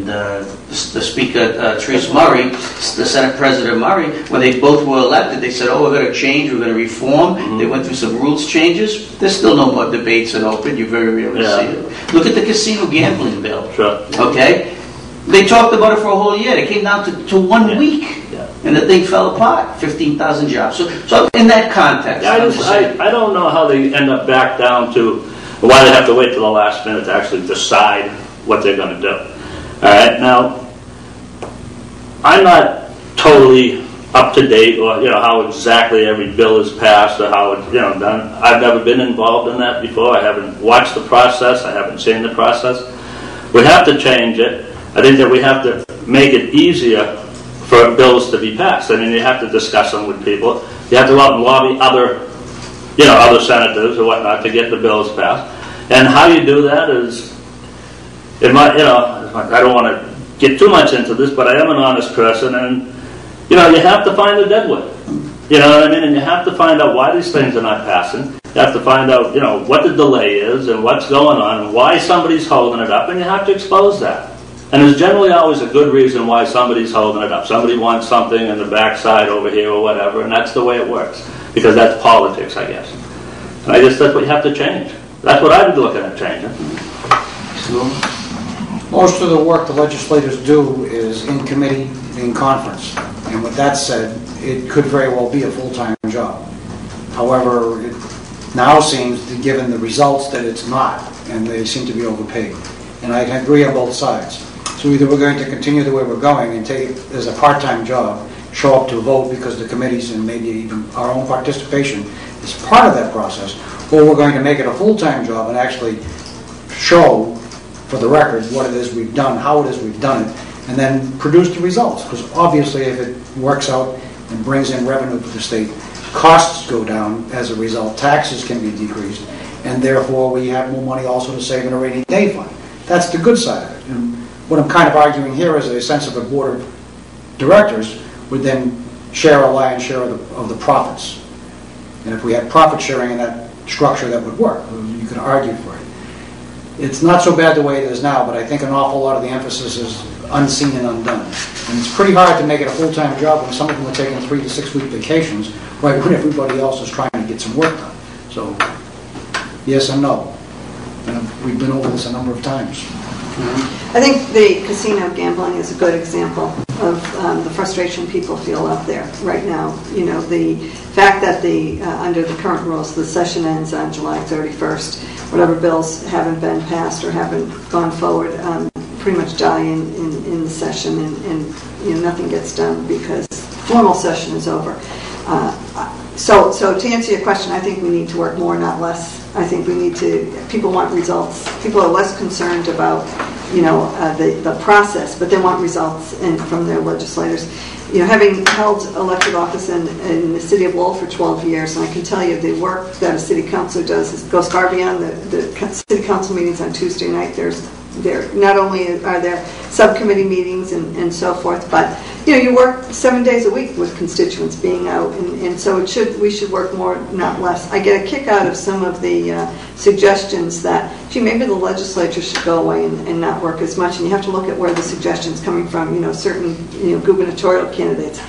Speaker 1: the Speaker, Therese Murray, the Senate President Murray, when they both were elected, they said, we're going to change, we're going to reform. Mm-hmm. They went through some rules changes. There's still no more debates and open. You very rarely see it. Look at the casino gambling bill.
Speaker 2: Sure.
Speaker 1: Okay? They talked about it for a whole year. It came down to 1 week. Yeah. And the thing fell apart. 15,000 jobs. So in that context,
Speaker 2: I don't know how they end up back down to why they have to wait till the last minute to actually decide what they're going to do. All right, now I'm not totally up to date, or how exactly every bill is passed or how it's done. I've never been involved in that before. I haven't watched the process. I haven't seen the process. We have to change it. I think that we have to make it easier for bills to be passed. I mean, you have to discuss them with people. You have to go out and lobby other senators or whatnot to get the bills passed. And how you do that is, I don't want to get too much into this, but I am an honest person, and you have to find the deadwood. You know what I mean? And you have to find out why these things are not passing. You have to find out, what the delay is and what's going on and why somebody's holding it up, and you have to expose that. And there's generally always a good reason why somebody's holding it up. Somebody wants something in the backside over here or whatever, and that's the way it works. Because that's politics, I guess. And I guess that's what you have to change. That's what I would be looking at changing.
Speaker 3: Most of the work the legislators do is in committee, in conference. And with that said, it could very well be a full-time job. However, it now seems, given the results, that it's not, and they seem to be overpaid. And I agree on both sides. So either we're going to continue the way we're going and take it as a part-time job, show up to vote because the committees and maybe even our own participation is part of that process, or we're going to make it a full-time job and actually show for the record what it is we've done, how it is we've done it, and then produce the results. Because obviously if it works out and brings in revenue to the state, costs go down as a result, taxes can be decreased, and therefore we have more money also to save in a rainy day fund. That's the good side of it. And what I'm kind of arguing here is a sense of a board of directors would then share a lion's share of the profits. And if we had profit sharing in that structure, that would work. You could argue for it. It's not so bad the way it is now, but I think an awful lot of the emphasis is unseen and undone. And it's pretty hard to make it a full-time job when some of them are taking 3 to 6 week vacations, right when everybody else is trying to get some work done. So, yes and no. And we've been over this a number of times.
Speaker 4: I think the casino gambling is a good example of the frustration people feel out there right now. The fact that under the current rules, the session ends on July 31st. Whatever bills haven't been passed or haven't gone forward pretty much die in the session, and nothing gets done because formal session is over. So to answer your question, I think we need to work more, not less. I think we need to. People want results. People are less concerned about the process, but they want results from their legislators. Having held elected office in the city of Lowell for 12 years, and I can tell you the work that a city councilor does goes far beyond the city council meetings on Tuesday night. Not only are there subcommittee meetings and so forth, but you work 7 days a week with constituents being out, and so we should work more, not less. I get a kick out of some of the suggestions that, maybe the legislature should go away and not work as much, and you have to look at where the suggestion's coming from. Certain gubernatorial candidates.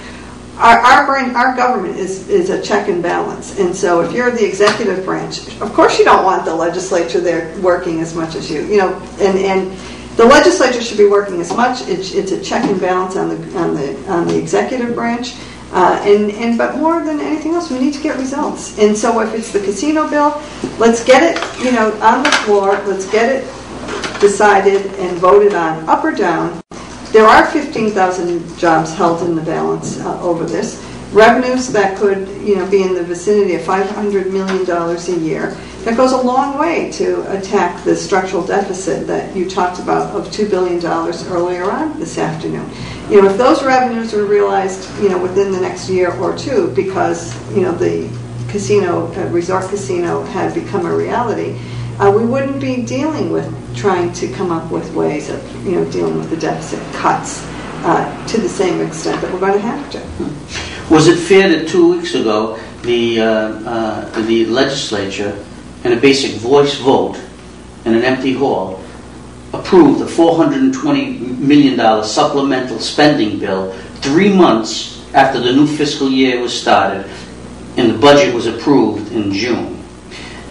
Speaker 4: Our government is a check and balance, and so if you're the executive branch, of course you don't want the legislature there working as much as you. And the legislature should be working as much. It's a check and balance on the executive branch, but more than anything else, we need to get results. And so if it's the casino bill, let's get it on the floor. Let's get it decided and voted on, up or down. There are 15,000 jobs held in the balance over this. Revenues that could, be in the vicinity of $500 million a year. That goes a long way to attack the structural deficit that you talked about of $2 billion earlier on this afternoon. If those revenues are realized, within the next year or two, because, the casino, resort casino had become a reality, we wouldn't be dealing with trying to come up with ways of, dealing with the deficit cuts to the same extent that we're going to have to.
Speaker 1: Was it fair that 2 weeks ago the legislature, in a basic voice vote in an empty hall, approved a $420 million supplemental spending bill 3 months after the new fiscal year was started, and the budget was approved in June?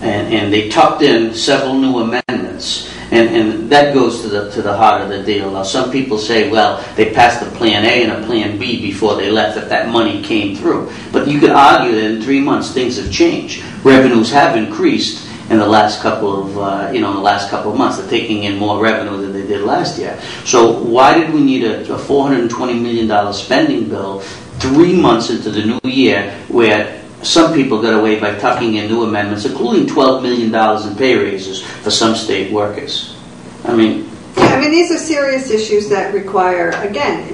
Speaker 1: And they tucked in several new amendments, and that goes to the heart of the deal. Now, some people say, well, they passed a Plan A and a Plan B before they left, if that money came through. But you could argue that in 3 months things have changed. Revenues have increased in the last couple of months. They're taking in more revenue than they did last year. So why did we need a $420 million spending bill 3 months into the new year, where some people got away by tucking in new amendments, including $12 million in pay raises for some state workers? I mean,
Speaker 4: I mean, these are serious issues that require, again,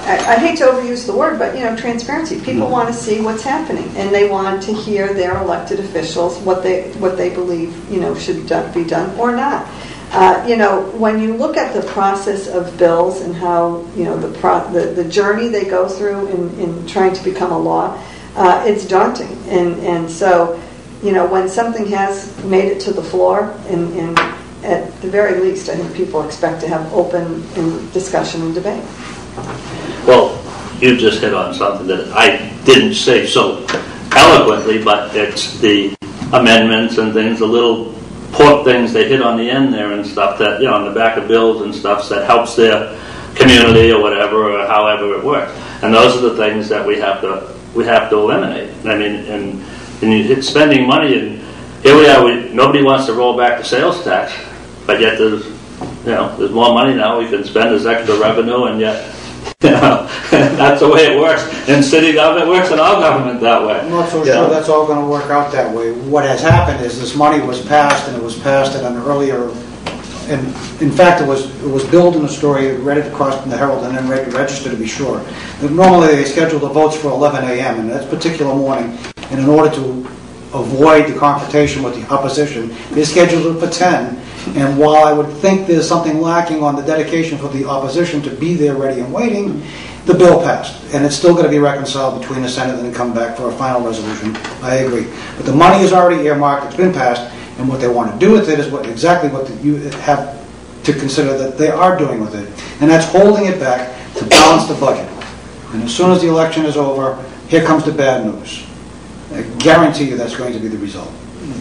Speaker 4: I hate to overuse the word, but, transparency. People want to see what's happening, and they want to hear their elected officials, what they believe, should be done or not. When you look at the process of bills and how, the journey they go through in trying to become a law, it's daunting. And so, when something has made it to the floor, and at the very least, I think people expect to have open discussion and debate.
Speaker 2: Well, you just hit on something that I didn't say so eloquently, but it's the amendments and things, the little pork things they hit on the end there and stuff that, on the back of bills and stuff that helps their community or whatever, or however it works. And those are the things that we have to eliminate. I mean, and you hit spending money, and here we are, nobody wants to roll back the sales tax, but yet there's more money now we can spend as extra revenue, and yet, that's the way it works. In city government, it works in all government that way.
Speaker 3: I'm not so sure that's all going to work out that way. What has happened is this money was passed, and it was passed at an earlier, and in fact it was billed in a story, read it across in the Herald, and then registered to be sure. But normally they schedule the votes for 11 a.m. and that particular morning, and in order to avoid the confrontation with the opposition, they scheduled it for 10. And while I would think there's something lacking on the dedication for the opposition to be there ready and waiting, the bill passed. And it's still going to be reconciled between the Senate and then come back for a final resolution. I agree. But the money is already earmarked, it's been passed, and what they want to do with it is exactly what you have to consider that they are doing with it. And that's holding it back to balance the budget. And as soon as the election is over, here comes the bad news. I guarantee you that's going to be the result.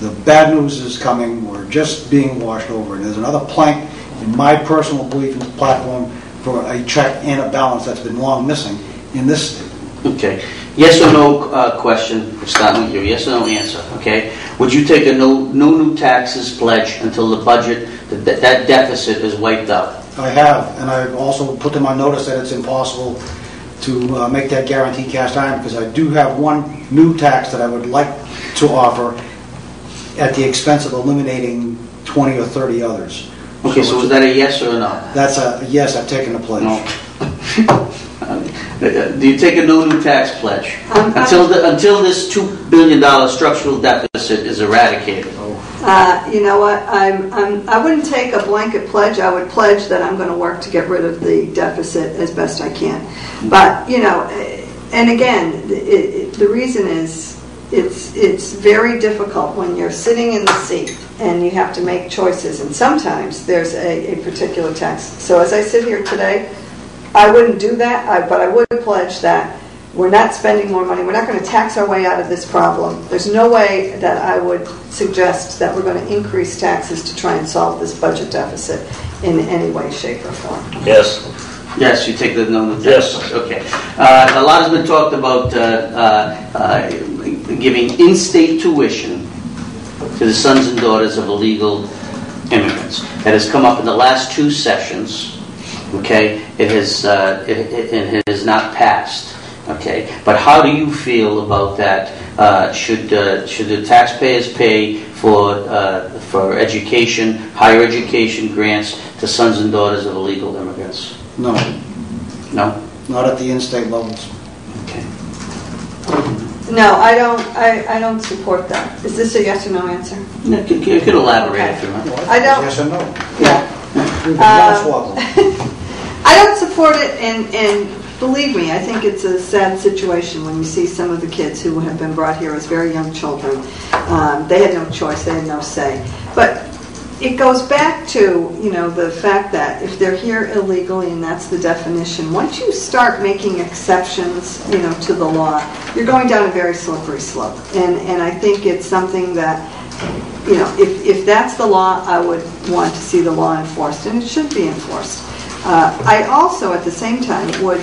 Speaker 3: The bad news is coming. We're just being washed over. And there's another plank, in my personal belief, in the platform for a check and a balance that's been long missing in this state.
Speaker 1: Okay. Yes or no question, starting with you. Yes or no answer. Okay. Would you take a no new taxes pledge until the budget, that deficit is wiped out?
Speaker 3: I have. And I've also put them on notice that it's impossible to make that guarantee cast iron, because I do have one new tax that I would like to offer at the expense of eliminating 20 or 30 others.
Speaker 1: Okay, so is that a yes or a no?
Speaker 3: That's a yes, I've taken the pledge.
Speaker 1: No. Do you take a no new tax pledge until this $2 billion structural deficit is eradicated?
Speaker 4: You know what? I wouldn't take a blanket pledge. I would pledge that I'm going to work to get rid of the deficit as best I can. But and again, the reason is it's very difficult when you're sitting in the seat and you have to make choices. And sometimes there's a particular tax. So as I sit here today, I wouldn't do that. But I would pledge that we're not spending more money. We're not going to tax our way out of this problem. There's no way that I would suggest that we're going to increase taxes to try and solve this budget deficit in any way, shape, or form.
Speaker 2: Yes.
Speaker 1: Yes, you take the no new tax.
Speaker 2: Yes.
Speaker 1: Okay. A lot has been talked about giving in-state tuition to the sons and daughters of illegal immigrants. That has come up in the last two sessions. Okay, it has not passed. Okay, but how do you feel about that? Should the taxpayers pay for education, higher education grants to sons and daughters of illegal immigrants?
Speaker 3: No.
Speaker 1: No?
Speaker 3: Not at the in-state levels.
Speaker 1: Okay.
Speaker 4: No, I don't support that. Is this a yes or no answer?
Speaker 1: You could elaborate
Speaker 4: Okay.
Speaker 1: if you want.
Speaker 4: I don't.
Speaker 3: Yes or no?
Speaker 4: Yeah. I don't support it, and believe me, I think it's a sad situation when you see some of the kids who have been brought here as very young children. They had no choice, they had no say. But it goes back to, the fact that if they're here illegally, and that's the definition, once you start making exceptions, to the law, you're going down a very slippery slope. And I think it's something that, if that's the law, I would want to see the law enforced, and it should be enforced. I also, at the same time, would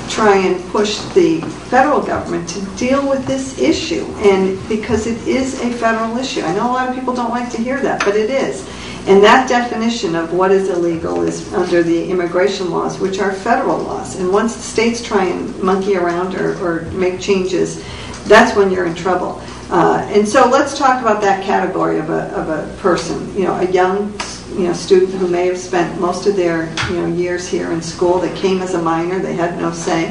Speaker 4: try and push the federal government to deal with this issue, and because it is a federal issue. I know a lot of people don't like to hear that, but it is. And that definition of what is illegal is under the immigration laws, which are federal laws. And once the states try and monkey around or make changes, that's when you're in trouble. And so let's talk about that category of a person, a young student who may have spent most of their years here in school. They came as a minor. They had no say.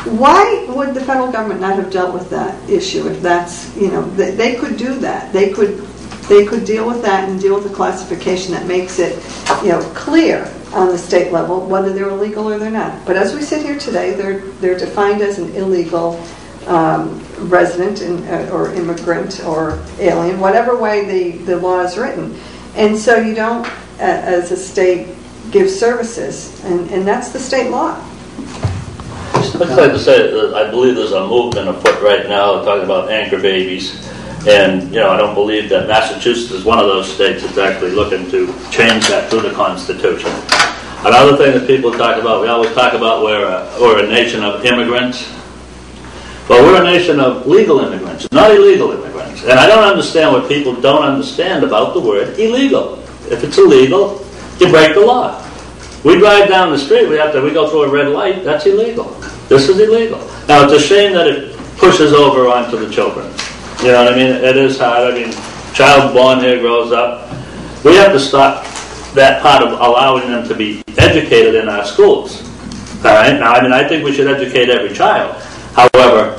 Speaker 4: Why would the federal government not have dealt with that issue if that's, they could do that. They could deal with that and deal with the classification that makes it, clear on the state level whether they're illegal or they're not. But as we sit here today, they're defined as an illegal resident or immigrant or alien, whatever way the law is written. And so you don't, as a state, give services, and that's the state law.
Speaker 2: I'd like to say that I believe there's a movement afoot right now talking about anchor babies, and I don't believe that Massachusetts is one of those states that's actually looking to change that through the Constitution. Another thing that people talk about, we always talk about we're a nation of immigrants. Well, we're a nation of legal immigrants, not illegal immigrants. And I don't understand what people don't understand about the word illegal. If it's illegal, you break the law. We drive down the street, we go through a red light, that's illegal. This is illegal. Now, it's a shame that it pushes over onto the children. You know what I mean? It is hard. I mean, child born here grows up. We have to stop that part of allowing them to be educated in our schools. All right? Now, I think we should educate every child. However,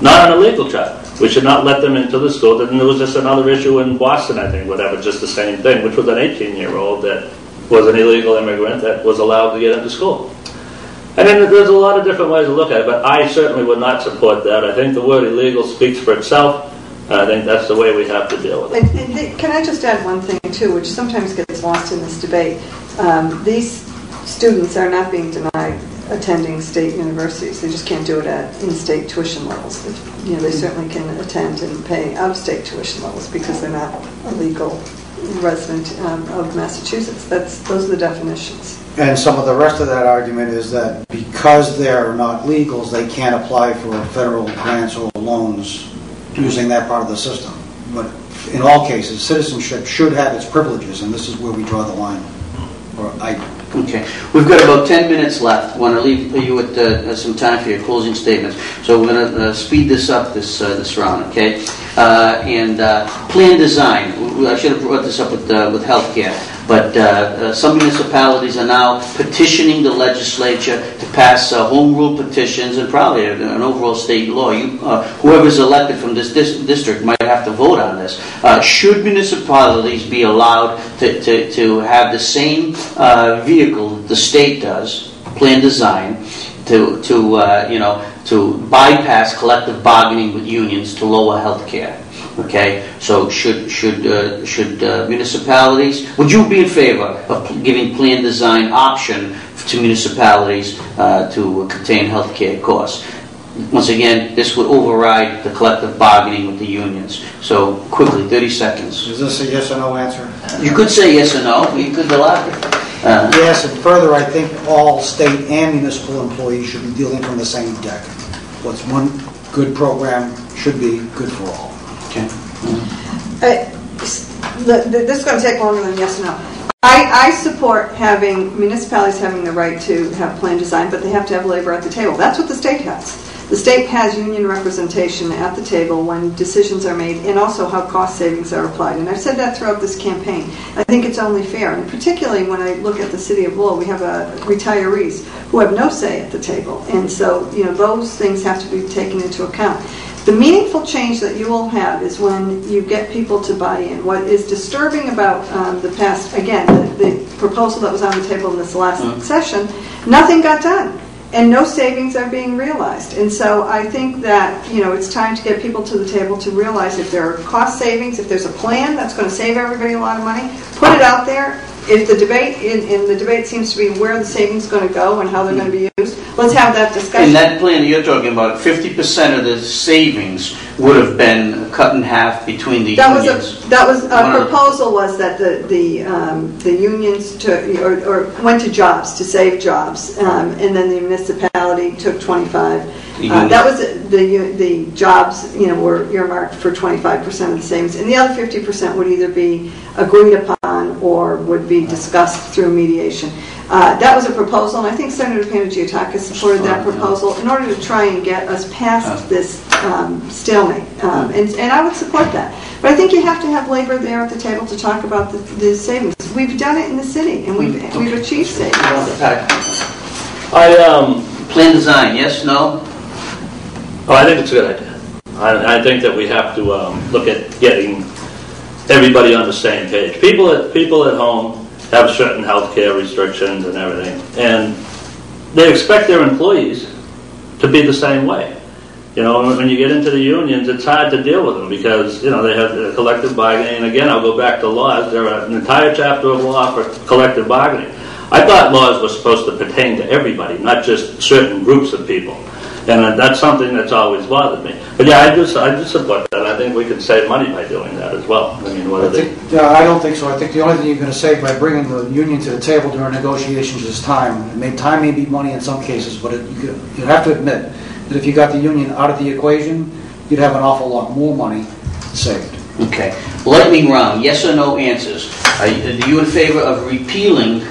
Speaker 2: not an illegal child. We should not let them into the school. And there was just another issue in Boston, I think, whatever, just the same thing, which was an 18-year-old that was an illegal immigrant that was allowed to get into school. I mean, there's a lot of different ways to look at it, but I certainly would not support that. I think the word illegal speaks for itself, and I think that's the way we have to deal with it.
Speaker 4: And can I just add one thing, too, which sometimes gets lost in this debate? These students are not being denied attending state universities. They just can't do it at in-state tuition levels. They certainly can attend and pay out-of-state tuition levels because they're not a legal resident of Massachusetts. Those are the definitions.
Speaker 3: And some of the rest of that argument is that because they're not legals, they can't apply for federal grants or loans using that part of the system. But in all cases, citizenship should have its privileges, and this is where we draw the line.
Speaker 1: Okay. We've got about 10 minutes left. I want to leave you with some time for your closing statements. So we're going to speed this up this round, okay? Plan design. I should have brought this up with healthcare. But some municipalities are now petitioning the legislature to pass home rule petitions and probably an overall state law. Whoever's elected from this district might have to vote on this. Should municipalities be allowed to have the same vehicle that the state does, plan design, to bypass collective bargaining with unions to lower health care? Okay, so should municipalities, would you be in favor of giving plan design option to municipalities to contain health care costs? Once again, this would override the collective bargaining with the unions. So quickly, 30 seconds.
Speaker 3: Is this a yes or no answer?
Speaker 1: You could say yes or no. You could elaborate.
Speaker 3: Yes, and further, I think all state and municipal employees should be dealing from the same deck. What's one good program should be good for all.
Speaker 1: Okay.
Speaker 4: This is going to take longer than yes or no. I support having municipalities having the right to have plan design, but they have to have labor at the table. That's what the state has. The state has union representation at the table when decisions are made, and also how cost savings are applied. And I've said that throughout this campaign. I think it's only fair, and particularly when I look at the city of Lowell, we have retirees who have no say at the table, and so those things have to be taken into account. The meaningful change that you will have is when you get people to buy in. What is disturbing about the past, again, the proposal that was on the table in this last session, nothing got done. And no savings are being realized. And so I think that, it's time to get people to the table to realize if there are cost savings, if there's a plan that's going to save everybody a lot of money, put it out there. If the debate, the debate seems to be where the savings is going to go and how they're going to be used, let's have that discussion.
Speaker 1: In that plan you're talking about, 50% of the savings would have been cut in half between the unions.
Speaker 4: That was a proposal was that the unions went to jobs to save jobs, and then the municipality took 25. That was the jobs were earmarked for 25% of the savings, and the other 50% would either be agreed upon or would be discussed through mediation. That was a proposal, and I think Senator Panagiotakis supported that proposal in order to try and get us past this stalemate, and I would support that. But I think you have to have labor there at the table to talk about the savings. we've done it in the city, and we've achieved savings.
Speaker 1: Plan design, yes, no?
Speaker 2: Oh, I think it's a good idea. I think that we have to look at getting everybody on the same page. People at home have certain health care restrictions and everything, and they expect their employees to be the same way. You know, when you get into the unions, it's hard to deal with them because, you know, they have the collective bargaining. And again, I'll go back to laws. There are an entire chapter of law for collective bargaining. I thought laws were supposed to pertain to everybody, not just certain groups of people. And that's something that's always bothered me. But yeah, I do support that. I think we can save money by doing that as well. I mean,
Speaker 3: I don't think so. I think the only thing you're going to save by bringing the union to the table during negotiations is time. Time may be money in some cases, but you have to admit that if you got the union out of the equation, you'd have an awful lot more money saved.
Speaker 1: Okay. Lightning round, yes or no answers. Are you in favor of repealing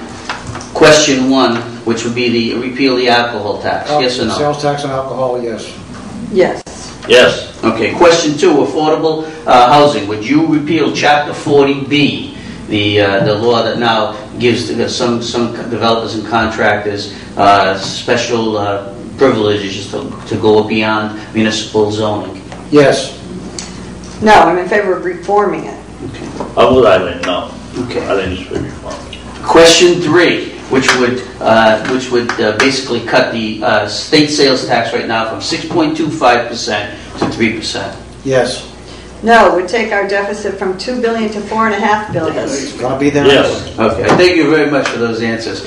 Speaker 1: question 1, which would be the repeal the alcohol tax? Yes or no?
Speaker 3: Sales tax on alcohol, yes.
Speaker 4: Yes.
Speaker 2: Yes.
Speaker 1: Okay. Question 2, affordable housing. Would you repeal Chapter 40B, the law that now gives some developers and contractors special privileges to go beyond municipal zoning?
Speaker 3: Yes.
Speaker 4: No, I'm in favor of reforming it.
Speaker 1: Okay.
Speaker 2: I'll vote Eileen, no.
Speaker 1: Okay.
Speaker 2: I think it should be reformed.
Speaker 1: Question 3, which would basically cut the state sales tax right now from 6.25% to 3%.
Speaker 3: Yes.
Speaker 4: No, it would take our deficit from $2 billion to $4.5 billion.
Speaker 3: It's going to be there.
Speaker 2: Yes.
Speaker 1: Okay, thank you very much for those answers.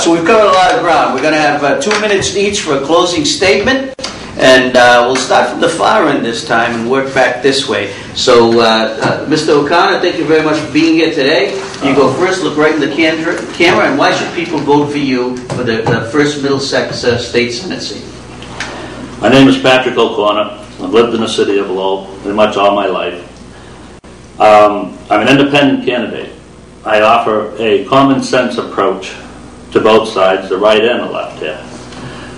Speaker 1: So we've covered a lot of ground. We're going to have 2 minutes each for a closing statement, and we'll start from the far end this time and work back this way. So, Mr. O'Connor, thank you very much for being here today. You go first, look right in the camera, and why should people vote for you for the first Middlesex State Senate seat?
Speaker 2: My name is Patrick O'Connor. I've lived in the city of Lowell pretty much all my life. I'm an independent candidate. I offer a common sense approach to both sides, the right and the left here.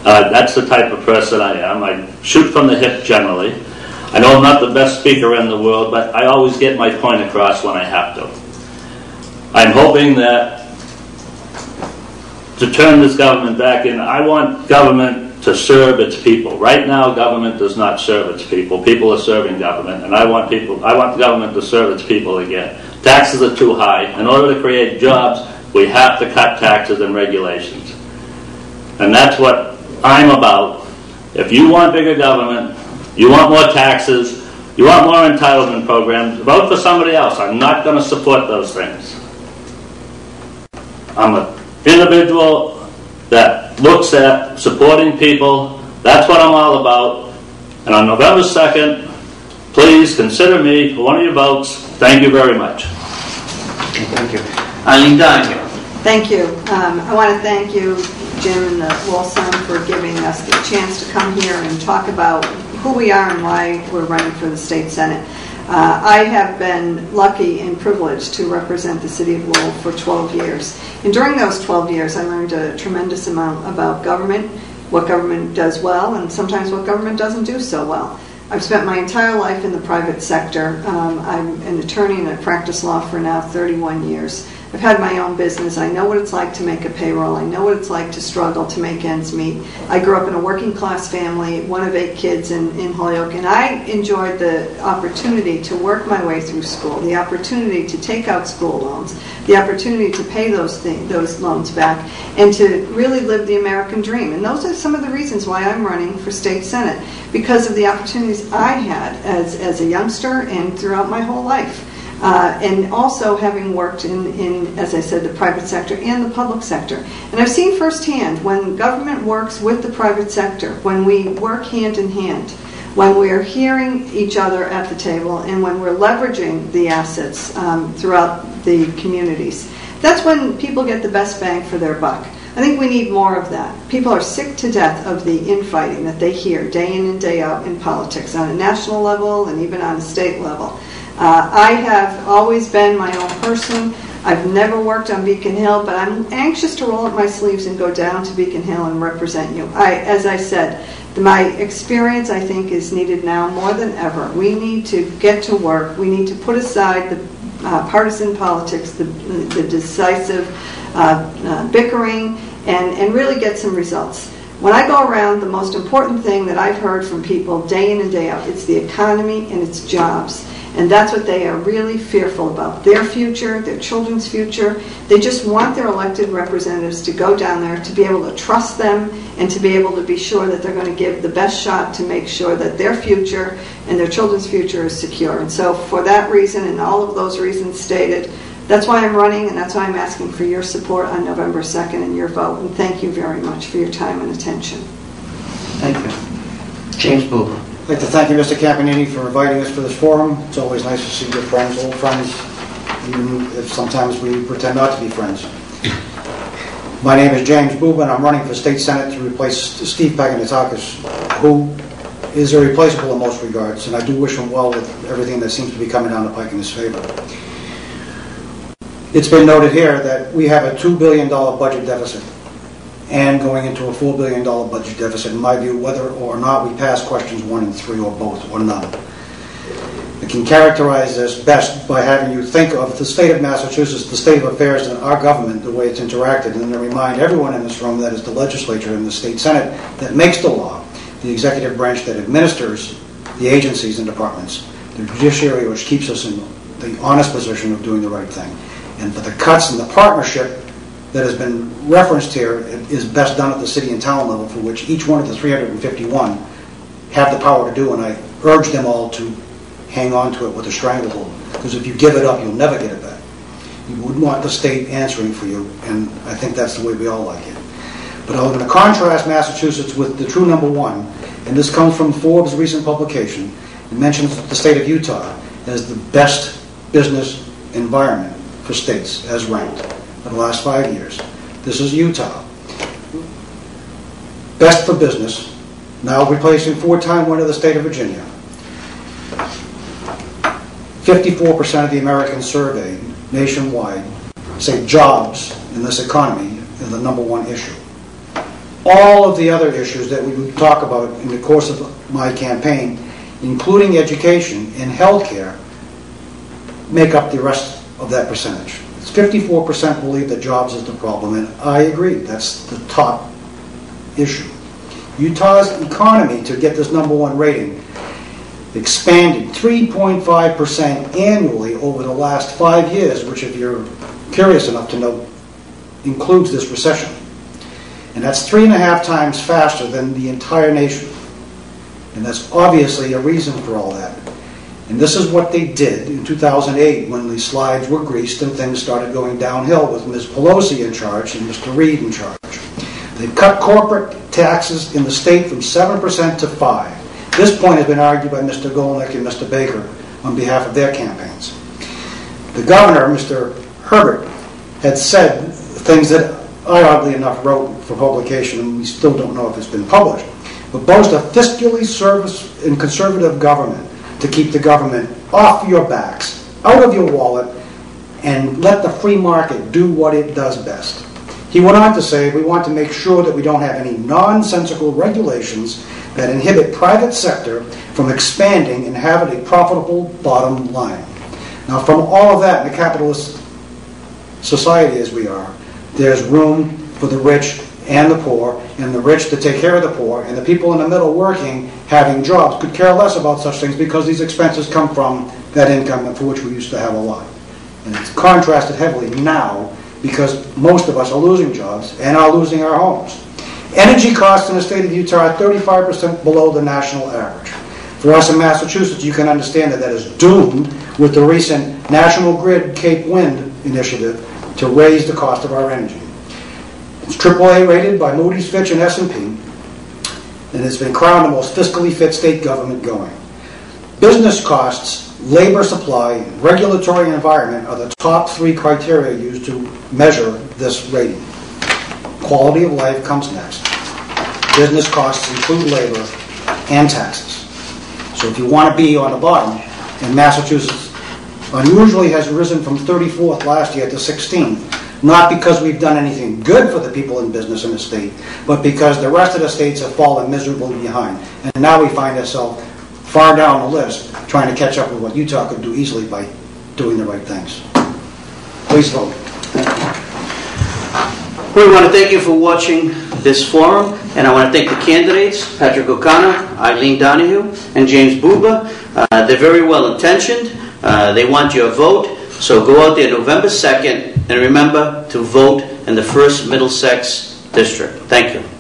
Speaker 2: That's the type of person I am. I shoot from the hip generally. I know I'm not the best speaker in the world, but I always get my point across when I have to. I'm hoping that to turn this government back in, I want government to serve its people. Right now, government does not serve its people. People are serving government, and I want the government to serve its people again. Taxes are too high. In order to create jobs, we have to cut taxes and regulations. And that's what I'm about. If you want bigger government, you want more taxes, you want more entitlement programs, vote for somebody else. I'm not going to support those things. I'm an individual that looks at supporting people. That's what I'm all about. And on November 2nd, please consider me for one of your votes. Thank you very much.
Speaker 1: Thank you. Eileen Donoghue.
Speaker 4: Thank you. I want to thank you, Jim and the Lowell Sun, for giving us the chance to come here and talk about who we are and why we're running for the state senate. I have been lucky and privileged to represent the city of Lowell for 12 years. And during those 12 years, I learned a tremendous amount about government, what government does well, and sometimes what government doesn't do so well. I've spent my entire life in the private sector. I'm an attorney and I've practiced law for now 31 years. I've had my own business. I know what it's like to make a payroll. I know what it's like to struggle to make ends meet. I grew up in a working class family, one of 8 kids in Holyoke, and I enjoyed the opportunity to work my way through school, the opportunity to take out school loans, the opportunity to pay those loans back, and to really live the American dream. And those are some of the reasons why I'm running for state senate, because of the opportunities I had as a youngster and throughout my whole life. And also having worked in, as I said, the private sector and the public sector. And I've seen firsthand when government works with the private sector, when we work hand in hand, when we're hearing each other at the table, and when we're leveraging the assets throughout the communities, that's when people get the best bang for their buck. I think we need more of that. People are sick to death of the infighting that they hear day in and day out in politics on a national level and even on a state level. I have always been my own person. I've never worked on Beacon Hill, but I'm anxious to roll up my sleeves and go down to Beacon Hill and represent you. As I said, my experience, I think, is needed now more than ever. We need to get to work. We need to put aside the partisan politics, the decisive bickering, and really get some results. When I go around, the most important thing that I've heard from people day in and day out, it's the economy and it's jobs. And that's what they are really fearful about. Their future, their children's future. They just want their elected representatives to go down there, to be able to trust them, and to be able to be sure that they're going to give the best shot to make sure that their future and their children's future is secure. And so for that reason, and all of those reasons stated, that's why I'm running, and that's why I'm asking for your support on November 2nd and your vote. And thank you very much for your time and attention.
Speaker 1: Thank you. James Buba.
Speaker 3: I'd like to thank you, Mr. Campanini, for inviting us for this forum. It's always nice to see good friends, old friends, even if sometimes we pretend not to be friends. My name is James Buba, and I'm running for State Senate to replace Steve Paganatakis, who is irreplaceable in most regards, and I do wish him well with everything that seems to be coming down the pike in his favor. It's been noted here that we have a $2 billion budget deficit, and going into a $4 billion budget deficit, in my view, whether or not we pass questions 1 and 3 or both or none. I can characterize this best by having you think of the state of Massachusetts, the state of affairs in our government, the way it's interacted, and to remind everyone in this room that is the legislature and the state senate that makes the law, the executive branch that administers the agencies and departments, the judiciary which keeps us in the honest position of doing the right thing. And for the cuts and the partnership that has been referenced here is best done at the city and town level, for which each one of the 351 have the power to do, and I urge them all to hang on to it with a stranglehold, because if you give it up, you'll never get it back. You wouldn't want the state answering for you, and I think that's the way we all like it. But I'm going to contrast Massachusetts with the true number one, and this comes from Forbes' recent publication. It mentions the state of Utah as the best business environment for states, as ranked for the last 5 years. This is Utah. Best for business, now replacing 4-time winner of the state of Virginia. 54% of the Americans surveyed nationwide say jobs in this economy is the number one issue. All of the other issues that we would talk about in the course of my campaign, including education and healthcare, make up the rest of that percentage. 54% believe that jobs is the problem, and I agree, that's the top issue. Utah's economy, to get this number one rating, expanded 3.5% annually over the last 5 years, which, if you're curious enough to know, includes this recession. And that's 3.5 times faster than the entire nation. And that's obviously a reason for all that. And this is what they did in 2008 when the slides were greased and things started going downhill with Ms. Pelosi in charge and Mr. Reid in charge. They cut corporate taxes in the state from 7% to 5%. This point has been argued by Mr. Golnick and Mr. Baker on behalf of their campaigns. The governor, Mr. Herbert, had said things that I, oddly enough, wrote for publication, and we still don't know if it's been published, but boast a fiscally service and conservative government to keep the government off your backs, out of your wallet, and let the free market do what it does best. He went on to say, we want to make sure that we don't have any nonsensical regulations that inhibit private sector from expanding and having a profitable bottom line. Now, from all of that in a capitalist society as we are, there's room for the rich and the poor, and the rich to take care of the poor, and the people in the middle working, having jobs, could care less about such things because these expenses come from that income for which we used to have a lot. And it's contrasted heavily now because most of us are losing jobs and are losing our homes. Energy costs in the state of Utah are 35% below the national average. For us in Massachusetts, you can understand that that is doomed with the recent National Grid Cape Wind initiative to raise the cost of our energy. It's AAA rated by Moody's, Fitch, and S&P, and it's been crowned the most fiscally fit state government going. Business costs, labor supply, and regulatory environment are the top 3 criteria used to measure this rating. Quality of life comes next. Business costs include labor and taxes. So if you want to be on the bottom, and Massachusetts unusually has risen from 34th last year to 16th, not because we've done anything good for the people in business in the state, but because the rest of the states have fallen miserably behind. And now we find ourselves far down the list trying to catch up with what Utah could do easily by doing the right things. Please vote.
Speaker 1: We want to thank you for watching this forum, and I want to thank the candidates, Patrick O'Connor, Eileen Donoghue, and James Buba. They're very well intentioned. They want your vote, so go out there November 2nd, and remember to vote in the 1st Middlesex District. Thank you.